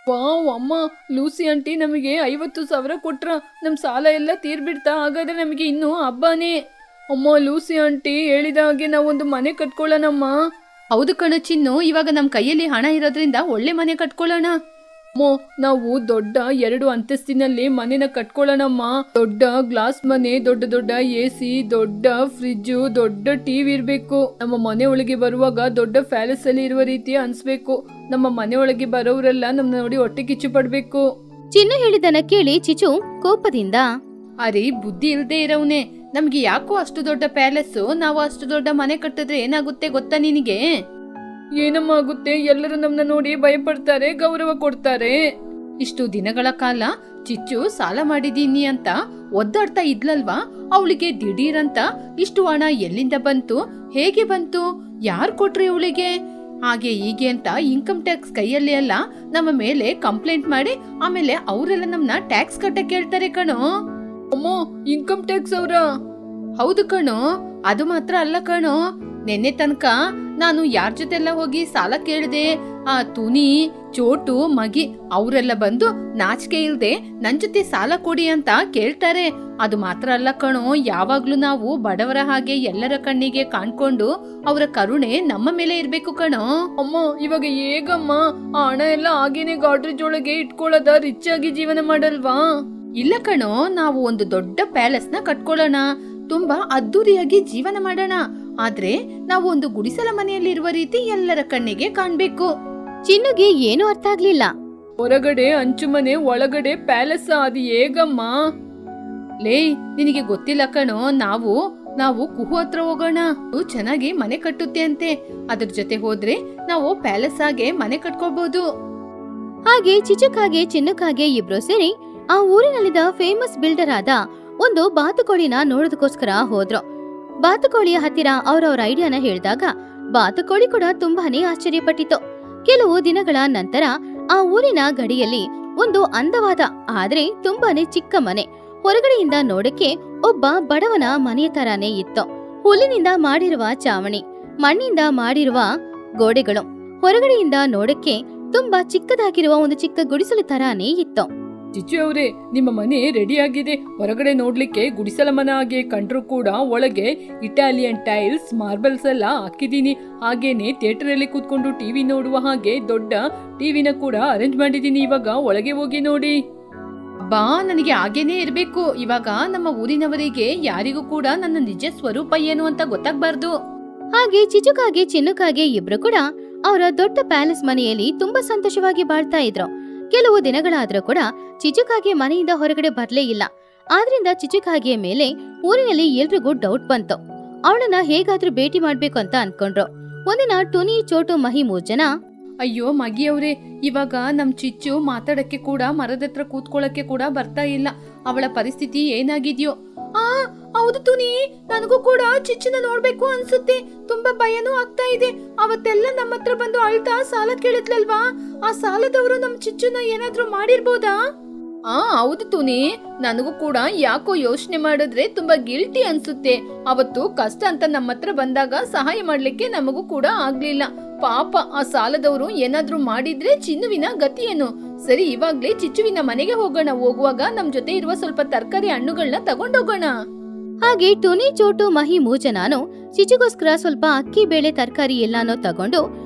ವಾವ್ ಅಮ್ಮ, ಲೂಸಿ ಆಂಟಿ ನಮಗೆ 50,000 ಕೊಟ್ರ. ನಮ್ ಸಾಲ ಎಲ್ಲ ತೀರ್ಬಿಡ್ತಾ? ಹಾಗಾದ್ರೆ ನಮಗೆ ಇನ್ನು ಹಬ್ಬನೇ. ಅಮ್ಮ, ಲೂಸಿ ಆಂಟಿ ಹೇಳಿದ ಹಾಗೆ ನಾವೊಂದು ಮನೆ ಕಟ್ಕೊಳ್ಳೋಣಮ್ಮ. ಹೌದು ಕಣ ಚಿನ್ನು, ಇವಾಗ ನಮ್ ಕೈಯಲ್ಲಿ ಹಣ ಇರೋದ್ರಿಂದ ಒಳ್ಳೆ ಮನೆ ಕಟ್ಕೊಳ್ಳೋಣ. ಅಮ್ಮೋ, ನಾವು ದೊಡ್ಡ 2 ಅಂತಸ್ತಿನಲ್ಲಿ ಮನೆನ ಕಟ್ಕೊಳ್ಳೋಣಮ್ಮ. ದೊಡ್ಡ ಗ್ಲಾಸ್ ಮನೆ, ದೊಡ್ಡ ದೊಡ್ಡ AC, ದೊಡ್ಡ ಫ್ರಿಡ್ಜ್, ದೊಡ್ಡ ಟಿವಿ ಇರ್ಬೇಕು. ನಮ್ಮ ಮನೆ ಒಳಗೆ ಬರುವಾಗ ದೊಡ್ಡ ಪ್ಯಾಲೇಸ್ ಅಲ್ಲಿ ಇರುವ ರೀತಿ ಅನ್ಸ್ಬೇಕು. ನಮ್ಮ ಮನೆ ಒಳಗೆ ಬರೋರೆಲ್ಲ ನಮ್ ನೋಡಿ ಹೊಟ್ಟೆ ಕಿಚ್ಚು ಪಡ್ಬೇಕು. ಚಿನ್ನು ಹೇಳಿದನ ಕೇಳಿ ಚಿಚು ಕೋಪದಿಂದ, ಅರೆ ಬುದ್ಧಿ ಇಲ್ದೇ ಇರೋವ್ನೆ, ನಮ್ಗೆ ಯಾಕೋ ಅಷ್ಟು ದೊಡ್ಡ ಪ್ಯಾಲೇಸ್, ನಾವು ಅಷ್ಟು ದೊಡ್ಡ ಮನೆ ಕಟ್ಟಿದ್ರೆ ಏನಾಗುತ್ತೆ ಗೊತ್ತಾ ನಿನಗೆ? ಏನಮ್ಮ ಆಗುತ್ತೆ? ಎಲ್ಲರೂ ನಮ್ನ ನೋಡಿ ಭಯಪಡ್ತಾರೆ, ಗೌರವ ಕೊಡ್ತಾರೆ. ಇಷ್ಟು ದಿನಗಳ ಕಾಲ ಚಿಚ್ಚು ಸಾಲ ಮಾಡಿದೀನಿ ಅಂತ ಒದ್ದಾಡ್ತಾ ಇದ್ಲಲ್ವಾ, ಅವಳಿಗೆ ದಿಢೀರಂತ ಇಷ್ಟು ಹಣ ಎಲ್ಲಿಂದ ಬಂತು, ಹೇಗೆ ಬಂತು, ಯಾರು ಕೊಟ್ರಿ ಅವಳಿಗೆ? ಹಾಗೆ ಹೀಗೆ ಅಂತ ಇನ್ಕಮ್ ಟ್ಯಾಕ್ಸ್ ಕೈಯಲ್ಲಿ ಎಲ್ಲ ನಮ್ಮ ಮೇಲೆ ಕಂಪ್ಲೇಂಟ್ ಮಾಡಿ ಆಮೇಲೆ ಅವರೆಲ್ಲ ನಮ್ನ ಟ್ಯಾಕ್ಸ್ ಕಟ್ಟಕ್ಕೆ ಹೇಳ್ತಾರೆ ಕಣೋ. ಅಮ್ಮ, ಇನ್ಕಮ್ ಟ್ಯಾಕ್ಸ್ ಅವರ? ಹೌದು ಕಣೋ. ಅದು ಮಾತ್ರ ಅಲ್ಲ ಕಣೋ, ನೆನ್ನೆ ತನಕ ನಾನು ಯಾರ ಜೊತೆಲ್ಲ ಹೋಗಿ ಸಾಲ ಕೇಳಿದೆ, ಆ ತುನಿ, ಚೋಟು, ಮಗಿ ಅವರೆಲ್ಲ ಬಂದು ನಾಚಿಕೆ ಇಲ್ದೆ ನನ್ ಜೊತೆ ಸಾಲ ಕೊಡಿ ಅಂತ ಕೇಳ್ತಾರೆ. ಅದು ಮಾತ್ರ ಅಲ್ಲ ಕಣೋ, ಯಾವಾಗ್ಲೂ ನಾವು ಬಡವರ ಹಾಗೆ ಎಲ್ಲರ ಕಣ್ಣಿಗೆ ಕಾಣ್ಕೊಂಡು ಅವರ ಕರುಣೆ ನಮ್ಮ ಮೇಲೆ ಇರ್ಬೇಕು ಕಣೋ. ಅಮ್ಮ, ಇವಾಗ ಹೇಗಮ್ಮ ಆ ಹಣ ಎಲ್ಲ ಹಾಗೇನೆ ಗಾಡ್ರೇಜ್ ಒಳಗೆ ಇಟ್ಕೊಳ್ಳೋದ, ರಿಚ್ ಆಗಿ ಜೀವನ ಮಾಡಲ್ವಾ? ಇಲ್ಲ ಕಣೋ, ನಾವು ಒಂದು ದೊಡ್ಡ ಪ್ಯಾಲೇಸ್ ನ ಕಟ್ಕೊಳ್ಳೋಣ, ತುಂಬಾ ಅದ್ದೂರಿಯಾಗಿ ಜೀವನ ಮಾಡೋಣ. ಆದ್ರೆ ನಾವು ಒಂದು ಗುಡಿಸಲ ಮನೆಯಲ್ಲಿ ಇರುವ ರೀತಿ ಎಲ್ಲರ ಕಣ್ಣಿಗೆ ಕಾಣ್ಬೇಕು. ಚಿನ್ನುಗೆ ಏನು ಅರ್ಥ ಆಗ್ಲಿಲ್ಲ. ಹೊರಗಡೆ ಹಂಚು ಮನೆ, ಒಳಗಡೆ ಪ್ಯಾಲೇಸ್, ಅದು ಹೇಗಮ್ಮ? ಲೇ, ನಿನಗೆ ಗೊತ್ತಿಲ್ಲ ಕಣೋ, ನಾವು ಕುಹು ಹತ್ರ ಹೋಗೋಣ. ಚೆನ್ನಾಗಿ ಮನೆ ಕಟ್ಟುತ್ತೆ ಅಂತೆ. ಅದ್ರ ಜೊತೆ ಹೋದ್ರೆ ನಾವು ಪ್ಯಾಲೇಸ್ ಆಗೆ ಮನೆ ಕಟ್ಕೋಬಹುದು. ಹಾಗೆ ಚಿಚುಕಾಗೆ ಚಿನ್ನುಕಾಗೆ ಇಬ್ರು ಸೇರಿ ಆ ಊರಿನಲ್ಲಿದ್ದ ಫೇಮಸ್ ಬಿಲ್ಡರ್ ಆದ ಒಂದು ಬಾತುಕೋಳಿನ ನೋಡೋದಕ್ಕೋಸ್ಕರ ಹೋದ್ರು. ಬಾತುಕೋಳಿಯ ಹತ್ತಿರ ಅವ್ರವ್ರ ಐಡಿಯಾನ ಹೇಳಿದಾಗ ಬಾತುಕೋಳಿ ಕೂಡ ತುಂಬಾನೇ ಆಶ್ಚರ್ಯಪಟ್ಟಿತು. ಕೆಲವು ದಿನಗಳ ನಂತರ ಆ ಊರಿನ ಗಡಿಯಲ್ಲಿ ಒಂದು ಅಂದವಾದ ಆದ್ರೆ ತುಂಬಾನೇ ಚಿಕ್ಕ ಮನೆ, ಹೊರಗಡೆಯಿಂದ ನೋಡಕ್ಕೆ ಒಬ್ಬ ಬಡವನ ಮನೆಯ ತರಾನೇ ಇತ್ತು. ಹುಲ್ಲಿನಿಂದ ಮಾಡಿರುವ ಚಾವಣಿ, ಮಣ್ಣಿಂದ ಮಾಡಿರುವ ಗೋಡೆಗಳು, ಹೊರಗಡೆಯಿಂದ ನೋಡಕ್ಕೆ ತುಂಬಾ ಚಿಕ್ಕದಾಗಿರುವ ಒಂದು ಚಿಕ್ಕ ಗುಡಿಸಲು ತರಾನೇ ಇತ್ತು. ಚಿಚ್ಚು ಅವರೇ, ನಿಮ್ಮ ಮನೆ ರೆಡಿ ಆಗಿದೆ. ಹೊರಗಡೆ ನೋಡ್ಲಿಕ್ಕೆ ಗುಡಿಸಲ ಮನೆ ಹಾಗೆ ಕಂಡ್ರು ಕೂಡ ಒಳಗೆ ಇಟಾಲಿಯನ್ ಟೈಲ್ಸ್, ಮಾರ್ಬಲ್ಸ್ ಎಲ್ಲ ಹಾಕಿದೀನಿ. ಹಾಗೇನೆ ಥಿಯೇಟರ್ ಅಲ್ಲಿ ಕೂತ್ಕೊಂಡು ಟಿವಿ ನೋಡುವ ಹಾಗೆ ದೊಡ್ಡ ಟಿವಿನ ಕೂಡ ಅರೇಂಜ್ ಮಾಡಿದೀನಿ. ಇವಾಗ ಒಳಗೆ ಹೋಗಿ ನೋಡಿ. ಬಾ, ನನಗೆ ಹಾಗೇನೆ ಇರ್ಬೇಕು. ಇವಾಗ ನಮ್ಮ ಊರಿನವರಿಗೆ ಯಾರಿಗೂ ಕೂಡ ನನ್ನ ನಿಜ ಸ್ವರೂಪ ಏನು ಅಂತ ಗೊತ್ತಾಗ್ಬಾರ್ದು. ಹಾಗೆ ಚಿಚುಕಾಗೆ ಚಿನ್ನುಕಾಗೆ ಇಬ್ರು ಕೂಡ ಅವರ ದೊಡ್ಡ ಪ್ಯಾಲೇಸ್ ಮನೆಯಲ್ಲಿ ತುಂಬಾ ಸಂತೋಷವಾಗಿ ಬಾಳ್ತಾ ಇದ್ರು. ಕೆಲವು ದಿನಗಳಾದ್ರೂ ಕೂಡ ಚಿಚುಕಾಗೆ ಮನೆಯಿಂದ ಹೊರಗಡೆ ಬರ್ಲೇ ಇಲ್ಲ. ಆದ್ರಿಂದ ಚಿಚುಕಾಗೆಯ ಮೇಲೆ ಊರಿನಲ್ಲಿ ಎಲ್ರಿಗೂ ಡೌಟ್ ಬಂತು. ಅವಳನ್ನ ಹೇಗಾದ್ರೂ ಭೇಟಿ ಮಾಡ್ಬೇಕು ಅಂತ ಅನ್ಕೊಂಡ್ರು. ಒಂದಿನ ಟುನಿ, ಚೋಟು, ಮಹಿ 3 ಜನ ಅಯ್ಯೋ ಮಗಿಯವ್ರೆ, ಇವಾಗ ನಮ್ ಚಿಚ್ಚು ಮಾತಾಡಕ್ಕೆ ಕೂಡ ಮರದತ್ರ ಕೂತ್ಕೊಳ್ಳಕ್ಕೆ ಕೂಡ ಬರ್ತಾ ಇಲ್ಲ. ಅವಳ ಪರಿಸ್ಥಿತಿ ಏನಾಗಿದ್ಯೋ. ಹೌದು ತುನಿ, ನನಗೂ ಕೂಡ ಚಿಚ್ಚನ ನೋಡ್ಬೇಕು ಅನ್ಸುತ್ತೆ. ತುಂಬಾ ಭಯನೂ ಆಗ್ತಾ ಇದೆ. ಅವತ್ತೆಲ್ಲ ನಮ್ಮ ಹತ್ರ ಬಂದು ಅಳ್ತಾ ಸಾಲ ಕೇಳಿದ್ಲಲ್ವಾ, ಆ ಸಾಲದವರು ನಮ್ ಚಿಚ್ಚುನ ಏನಾದ್ರೂ ಮಾಡಿರ್ಬೋದಾ? ಹೌದು ತುನಿ, ನನಗೂ ಕೂಡ ಯಾಕೋ ಯೋಚನೆ ಮಾಡಿದ್ರೆ ತುಂಬಾ ಗಿಲ್ಟಿ ಅನ್ಸುತ್ತೆ. ಅವತ್ತು ಕಷ್ಟ ಅಂತ ನಮ್ಮ ಹತ್ರ ಬಂದಾಗ ಸಹಾಯ ಮಾಡ್ಲಿಕ್ಕೆ ನಮಗೂ ಕೂಡ ಆಗ್ಲಿಲ್ಲ. ಪಾಪ ಆ ಸಾಲದವರು ಏನಾದ್ರೂ ಮಾಡಿದ್ರೆ ಚಿನ್ನುವಿನ ಗತಿ ಏನು? ಸರಿ, ಇವಾಗ್ಲೇ ಚಿಚ್ಚುವಿನ ಮನೆಗೆ ಹೋಗೋಣ. ಹೋಗುವಾಗ ನಮ್ ಜೊತೆ ಇರುವ ಸ್ವಲ್ಪ ತರಕಾರಿ ಹಣ್ಣುಗಳನ್ನ ತಗೊಂಡೋಗೋಣ. ಹಾಗೆ ಟುನಿ, ಚೋಟು, ಮಹಿ 3 ಜನನು ಚಿಚುಗೋಸ್ಕರ ಸ್ವಲ್ಪ ಅಕ್ಕಿ, ಬೇಳೆ, ತರಕಾರಿ ಎಲ್ಲಾನು ತಗೊಂಡು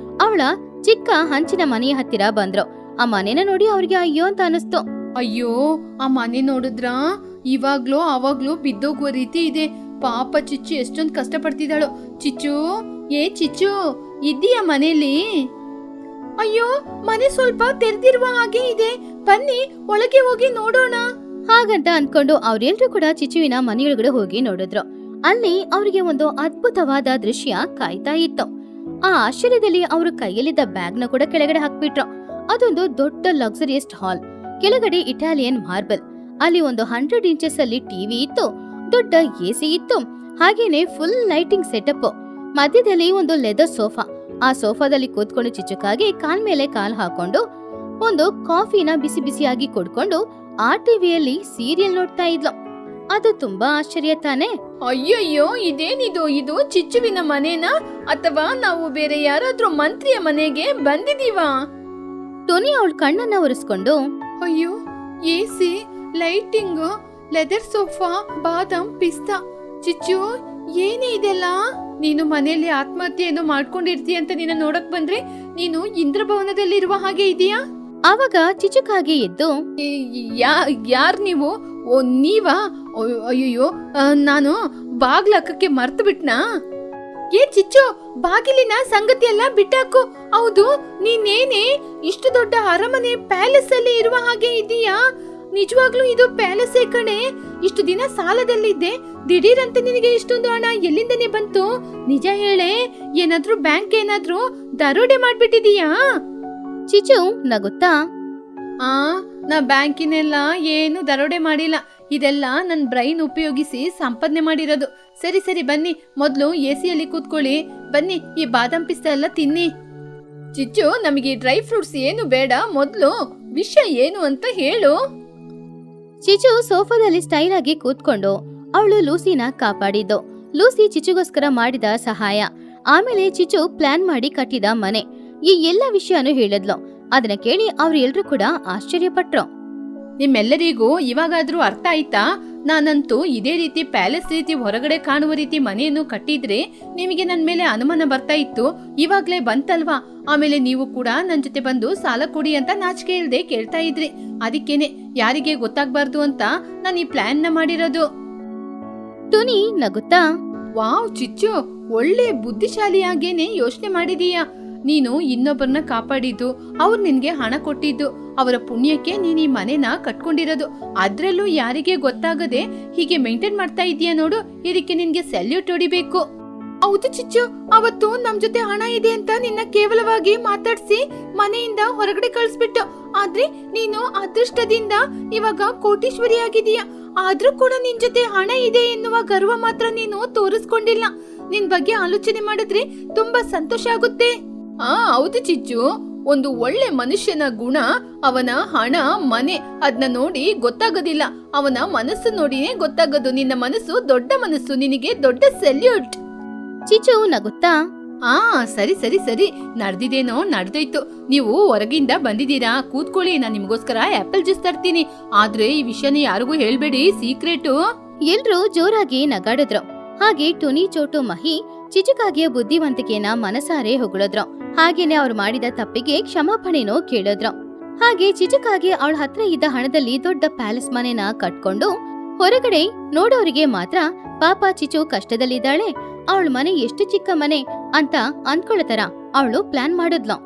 ಅವಳ ಚಿಕ್ಕ ಹಂಚಿನ ಮನೆಯ ಹತ್ತಿರ ಬಂದ್ರು. ಆ ಮನೆನ ನೋಡಿ ಅವ್ರಿಗೆ ಅಯ್ಯೋ ಅಂತ ಅನಿಸ್ತು. ಅಯ್ಯೋ, ಆ ಮನೆ ನೋಡಿದ್ರ ಇವಾಗ್ಲೂ ಅವಾಗ್ಲೂ ಬಿದ್ದೋಗುವ ರೀತಿ ಇದೆ. ಪಾಪ ಚಿಚ್ಚು ಎಷ್ಟೊಂದ್ ಕಷ್ಟ ಪಡ್ತಿದ್ದಾಳು. ಚಿಚ್ಚು, ಏ ಚಿಚ್ಚು, ಇದ್ದೀಯ ಮನೇಲಿ? ಅಯ್ಯೋ, ಮನೆ ಸ್ವಲ್ಪ ತೆರೆದಿರುವ ಹಾಗೆ ಇದೆ. ಬನ್ನಿ ಒಳಗೆ ಹೋಗಿ ನೋಡೋಣ. ಹಾಗಂತ ಅನ್ಕೊಂಡು ಅವ್ರೆಲ್ರೂ ಕೂಡ ಚಿಚುವಿನ ಮನೆಯೊಳಗಡೆ ಹೋಗಿ ನೋಡಿದ್ರು. ಅಲ್ಲಿ ಅವರಿಗೆ ಒಂದು ಅದ್ಭುತವಾದ ದೃಶ್ಯ ಕಾಯ್ತಾ ಇತ್ತು. ಆ ಆಶ್ಚರ್ಯದಲ್ಲಿ ಅವರು ಕೈಯಲ್ಲಿದ್ದ ಬ್ಯಾಗ್ನ ಕೂಡ ಕೆಳಗಡೆ ಹಾಕ್ಬಿಟ್ರು. ಅದೊಂದು ದೊಡ್ಡ ಲಕ್ಸುರಿಯಸ್ ಹಾಲ್. ಕೆಳಗಡೆ ಇಟಾಲಿಯನ್ ಮಾರ್ಬಲ್. ಅಲ್ಲಿ ಒಂದು 100 ಇಂಚಸ್ ಅಲ್ಲಿ ಟಿವಿ ಇತ್ತು, ದೊಡ್ಡ ಎಸಿ ಇತ್ತು, ಹಾಗೇನೆ ಫುಲ್ ಲೈಟಿಂಗ್ ಸೆಟಪ್. ಮಧ್ಯದಲ್ಲಿ ಒಂದು ಲೆದರ್ ಸೋಫಾ. ಆ ಸೋಫಾದಲ್ಲಿ ಕೂತ್ಕೊಂಡು ಚಿಚುಕಾಗಿ ಕಾಲ್ ಮೇಲೆ ಕಾಲ್ ಹಾಕೊಂಡು ಒಂದು ಕಾಫಿನ ಬಿಸಿ ಬಿಸಿಯಾಗಿ ಕುಡ್ಕೊಂಡು ಆ ಟಿವಿಯಲ್ಲಿ ಸೀರಿಯಲ್ ನೋಡ್ತಾ ಇದ್ಲು. ಅದು ತುಂಬಾ ಆಶ್ಚರ್ಯ ತಾನೆ? ಅಯ್ಯಯ್ಯೋ, ಇದೇನಿದು? ಇದು ಚಿಚ್ಚುವಿನ ಮನೆನಾ ಅಥವಾ ನಾವು ಬೇರೆ ಯಾರಾದ್ರೂ ಮಂತ್ರಿಯ ಮನೆಗೆ ಬಂದಿದೀವಾ? ಟೋನಿ ಅವಳ ಕಣ್ಣನ್ನ ಒರೆಸ್ಕೊಂಡು, ಅಯ್ಯೋ, ಎಸಿ, ಲೈಟಿಂಗ್, ಲೆದರ್ ಸೋಫಾ, ಬಾದಾಮ್, ಪಿಸ್ತಾ. ಚಿಚ್ಚು, ಏನೇ ಇದೆಲ್ಲ? ನೀನು ಮನೆಯಲ್ಲಿ ಆತ್ಮಹತ್ಯೆ ಏನೋ ಮಾಡ್ಕೊಂಡಿರ್ತೀಯ ಅಂತ ನಿನ್ನ ನೋಡಕ್ ಬಂದ್ರೆ ನೀನು ಇಂದ್ರಭವನದಲ್ಲಿರುವ ಹಾಗೆ ಇದೆಯಾ? ಆವಾಗ ಚಿಚುಕಾಗೆ ಎದ್ದು, ಯಾರ್ ನೀವು? ಓ, ನೀವಾ? ಅಯ್ಯೋ, ನಾನು ಬಾಗ್ಲಕ್ಕಕ್ಕೆ ಮರ್ತು ಬಿಟ್ನಾ? ಏ ಚಿಚ್ಚು, ಬಾಗಿಲಿನ ಸಂಗತಿ ಎಲ್ಲ ಬಿಟ್ಟಾಕು. ಹೌದು, ನೀನೇನೆ ಇಷ್ಟು ದೊಡ್ಡ ಅರಮನೆ ಪ್ಯಾಲೇಸ್ ಅಲ್ಲಿ ಇರುವ ಹಾಗೆ ಇದೀಯಾ? ನಿಜವಾಗ್ಲೂ ಇದು ಪ್ಯಾಲೇಸೇ ಕಣೆ. ಇಷ್ಟು ದಿನ ಸಾಲದಲ್ಲಿದ್ದೆ, ದಿಢೀರಂತ ನಿನಗೆ ಇಷ್ಟೊಂದು ಹಣ ಎಲ್ಲಿಂದನೇ ಬಂತು? ನಿಜ ಹೇಳೆ, ಏನಾದ್ರೂ ಬ್ಯಾಂಕ್ ಏನಾದ್ರೂ ದರೋಡೆ ಮಾಡ್ಬಿಟ್ಟಿದೀಯಾ? ಚಿಚು ನಗುತ್ತಾ, ನಾ ಬ್ಯಾಂಕಿನೆಲ್ಲ ಏನು ದರೋಡೆ ಮಾಡಿಲ್ಲ. ಇದೆಲ್ಲ ನನ್ ಬ್ರೈನ್ ಉಪಯೋಗಿಸಿ ಸಂಪಾದನೆ ಮಾಡಿರೋದು. ಸರಿ ಸರಿ, ಬನ್ನಿ ಮೊದ್ಲು ಎಸಿಯಲ್ಲಿ ಕೂತ್ಕೊಳ್ಳಿ. ಬನ್ನಿ, ಈ ಬಾದಾಮ್ ಪಿಸ್ತಾ ಎಲ್ಲ ತಿನ್ನಿ. ಚಿಚ್ಚು, ನಮಗೆ ಡ್ರೈ ಫ್ರೂಟ್ಸ್ ಏನು ಬೇಡ. ಮೊದ್ಲು ವಿಷಯ ಏನು ಅಂತ ಹೇಳು. ಚಿಚು ಸೋಫಾದಲ್ಲಿ ಸ್ಟೈಲ್ ಆಗಿ ಕೂತ್ಕೊಂಡು ಅವಳು ಲೂಸಿನ ಕಾಪಾಡಿದ್ದು. ಲೂಸಿ ಚಿಚುಗೋಸ್ಕರ ಮಾಡಿದ ಸಹಾಯ, ಆಮೇಲೆ ಚಿಚು ಪ್ಲಾನ್ ಮಾಡಿ ಕಟ್ಟಿದ ಮನೆ, ಈ ಎಲ್ಲ ವಿಷಯನೂ ಹೇಳಿದ್ಲು. ಅದನ್ನ ಕೇಳಿ ಅವ್ರು ಎಲ್ರು ಕೂಡ ಆಶ್ಚರ್ಯಪಟ್ರು. ನಿಮ್ಮೆಲ್ಲರಿಗೂ ಇವಾಗಾದ್ರೂ ಅರ್ಥ ಆಯ್ತಾ? ನಾನಂತೂ ಇದೇ ರೀತಿ ಪ್ಯಾಲೇಸ್ ರೀತಿ ಹೊರಗಡೆ ಕಾಣುವ ರೀತಿ ಮನೆಯನ್ನು ಕಟ್ಟಿದ್ರೆ ನಿಮಗೆ ನನ್ ಮೇಲೆ ಅನುಮಾನ ಬರ್ತಾ ಇತ್ತು. ಇವಾಗ್ಲೇ ಬಂತಲ್ವಾ? ಆಮೇಲೆ ನೀವು ಕೂಡ ನನ್ ಜೊತೆ ಬಂದು ಸಾಲ ಕೊಡಿ ಅಂತ ನಾಚಿಕೆ ಇಲ್ದೆ ಕೇಳ್ತಾ ಇದ್ರಿ. ಅದಕ್ಕೇನೆ ಯಾರಿಗೆ ಗೊತ್ತಾಗ್ಬಾರ್ದು ಅಂತ ನಾನು ಈ ಪ್ಲಾನ್ ನ ಮಾಡಿರೋದು. ಟುನಿ ನಗುತ್ತಾ, ವಾವ್ ಚಿಚ್ಚು, ಒಳ್ಳೆ ಬುದ್ಧಿಶಾಲಿಯಾಗೇನೆ ಯೋಚನೆ ಮಾಡಿದೀಯಾ. ನೀನು ಇನ್ನೊಬ್ಬರನ್ನ ಕಾಪಾಡಿದ್ದು, ಅವ್ರು ನಿನ್ಗೆ ಹಣ ಕೊಟ್ಟಿದ್ದು, ಅವರ ಪುಣ್ಯಕ್ಕೆ ನೀನ್ ಈ ಮನೆನ ಕಟ್ಕೊಂಡಿರೋದು. ಅದ್ರಲ್ಲೂ ಯಾರಿಗೆ ಗೊತ್ತಾಗದೆ ಹೀಗೆ ಮೇಂಟೈನ್ ಮಾಡ್ತಾ ಇದೀಯ ನೋಡು, ಇದಕ್ಕೆ ನಿನ್ಗೆ ಸೆಲ್ಯೂಟ್ ಹೊಡಿಬೇಕು. ಹೌದು ಚಿಚ್ಚು, ಅವತ್ತು ನಮ್ ಜೊತೆ ಹಣ ಇದೆ ಅಂತ ನಿನ್ನ ಕೇವಲವಾಗಿ ಮಾತಾಡ್ಸಿ ಮನೆಯಿಂದ ಹೊರಗಡೆ ಕಳಿಸ್ಬಿಟ್ಟು, ಆದ್ರೆ ನೀನು ಅದೃಷ್ಟದಿಂದ ಇವಾಗ ಕೋಟೀಶ್ವರಿ ಆಗಿದೀಯ. ಆದ್ರೂ ಕೂಡ ನಿನ್ ಜೊತೆ ಹಣ ಇದೆ ಎನ್ನುವ ಗರ್ವ ಮಾತ್ರ ನೀನು ತೋರಿಸ್ಕೊಂಡಿಲ್ಲ. ನಿನ್ ಬಗ್ಗೆ ಆಲೋಚನೆ ಮಾಡಿದ್ರೆ ತುಂಬಾ ಸಂತೋಷ ಆಗುತ್ತೆ. ಹೌದು ಚಿಚ್ಚು, ಒಂದು ಒಳ್ಳೆ ಮನುಷ್ಯನ ಗುಣ ಅವನ ಹಣ, ಮನೆ ಅದನ್ನ ನೋಡಿ ಗೊತ್ತಾಗೋದಿಲ್ಲ, ಅವನ ಮನಸ್ಸು ನೋಡಿನೇ ಗೊತ್ತಾಗೋದು. ನಿನ್ನ ಮನಸ್ಸು ದೊಡ್ಡ ಮನಸ್ಸು, ನಿನಗೆ ದೊಡ್ಡ ಸೆಲ್ಯೂಟ್. ಚಿಚು ನಗುತ್ತಾ, ಸರಿ ಸರಿ ಸರಿ, ನಡ್ದಿದೇನೋ ನಡ್ದೋಯ್ತು. ನೀವು ಹೊರಗಿಂದ ಬಂದಿದ್ದೀರಾ, ಕೂತ್ಕೊಳ್ಳಿ, ನಾನ್ ನಿಮ್ಗೋಸ್ಕರ ಆಪಲ್ ಜ್ಯೂಸ್ ತರ್ತೀನಿ. ಆದ್ರೆ ಈ ವಿಷಯನ ಯಾರಿಗೂ ಹೇಳ್ಬೇಡಿ, ಸೀಕ್ರೆಟು. ಎಲ್ರೂ ಜೋರಾಗಿ ನಗಾಡಿದ್ರು. ಹಾಗೆ ಟುನಿ, ಚೋಟು, ಮಹಿ ಚಿಚುಕಾಗಿಯ ಬುದ್ಧಿವಂತಿಕೆಯನ್ನ ಮನಸಾರೆ ಹೊಗಳಿದ್ರು. ಹಾಗೇನೆ ಅವ್ರು ಮಾಡಿದ ತಪ್ಪಿಗೆ ಕ್ಷಮಾಪಣೆನೂ ಕೇಳಿದ್ರು. ಹಾಗೆ ಚಿಚುಕಾಗಿ ಅವಳ ಹತ್ರ ಇದ್ದ ಹಣದಲ್ಲಿ ದೊಡ್ಡ ಪ್ಯಾಲೇಸ್ ಮನೆನ ಕಟ್ಕೊಂಡು ಹೊರಗಡೆ ನೋಡೋರಿಗೆ ಮಾತ್ರ ಪಾಪ ಚಿಚು ಕಷ್ಟದಲ್ಲಿದ್ದಾಳೆ, ಅವಳ ಮನೆ ಎಷ್ಟು ಚಿಕ್ಕ ಮನೆ ಅಂತ ಅಂದ್ಕೊಳ್ಳೋ ತರ ಅವಳು ಪ್ಲಾನ್ ಮಾಡಿದ್ಲು.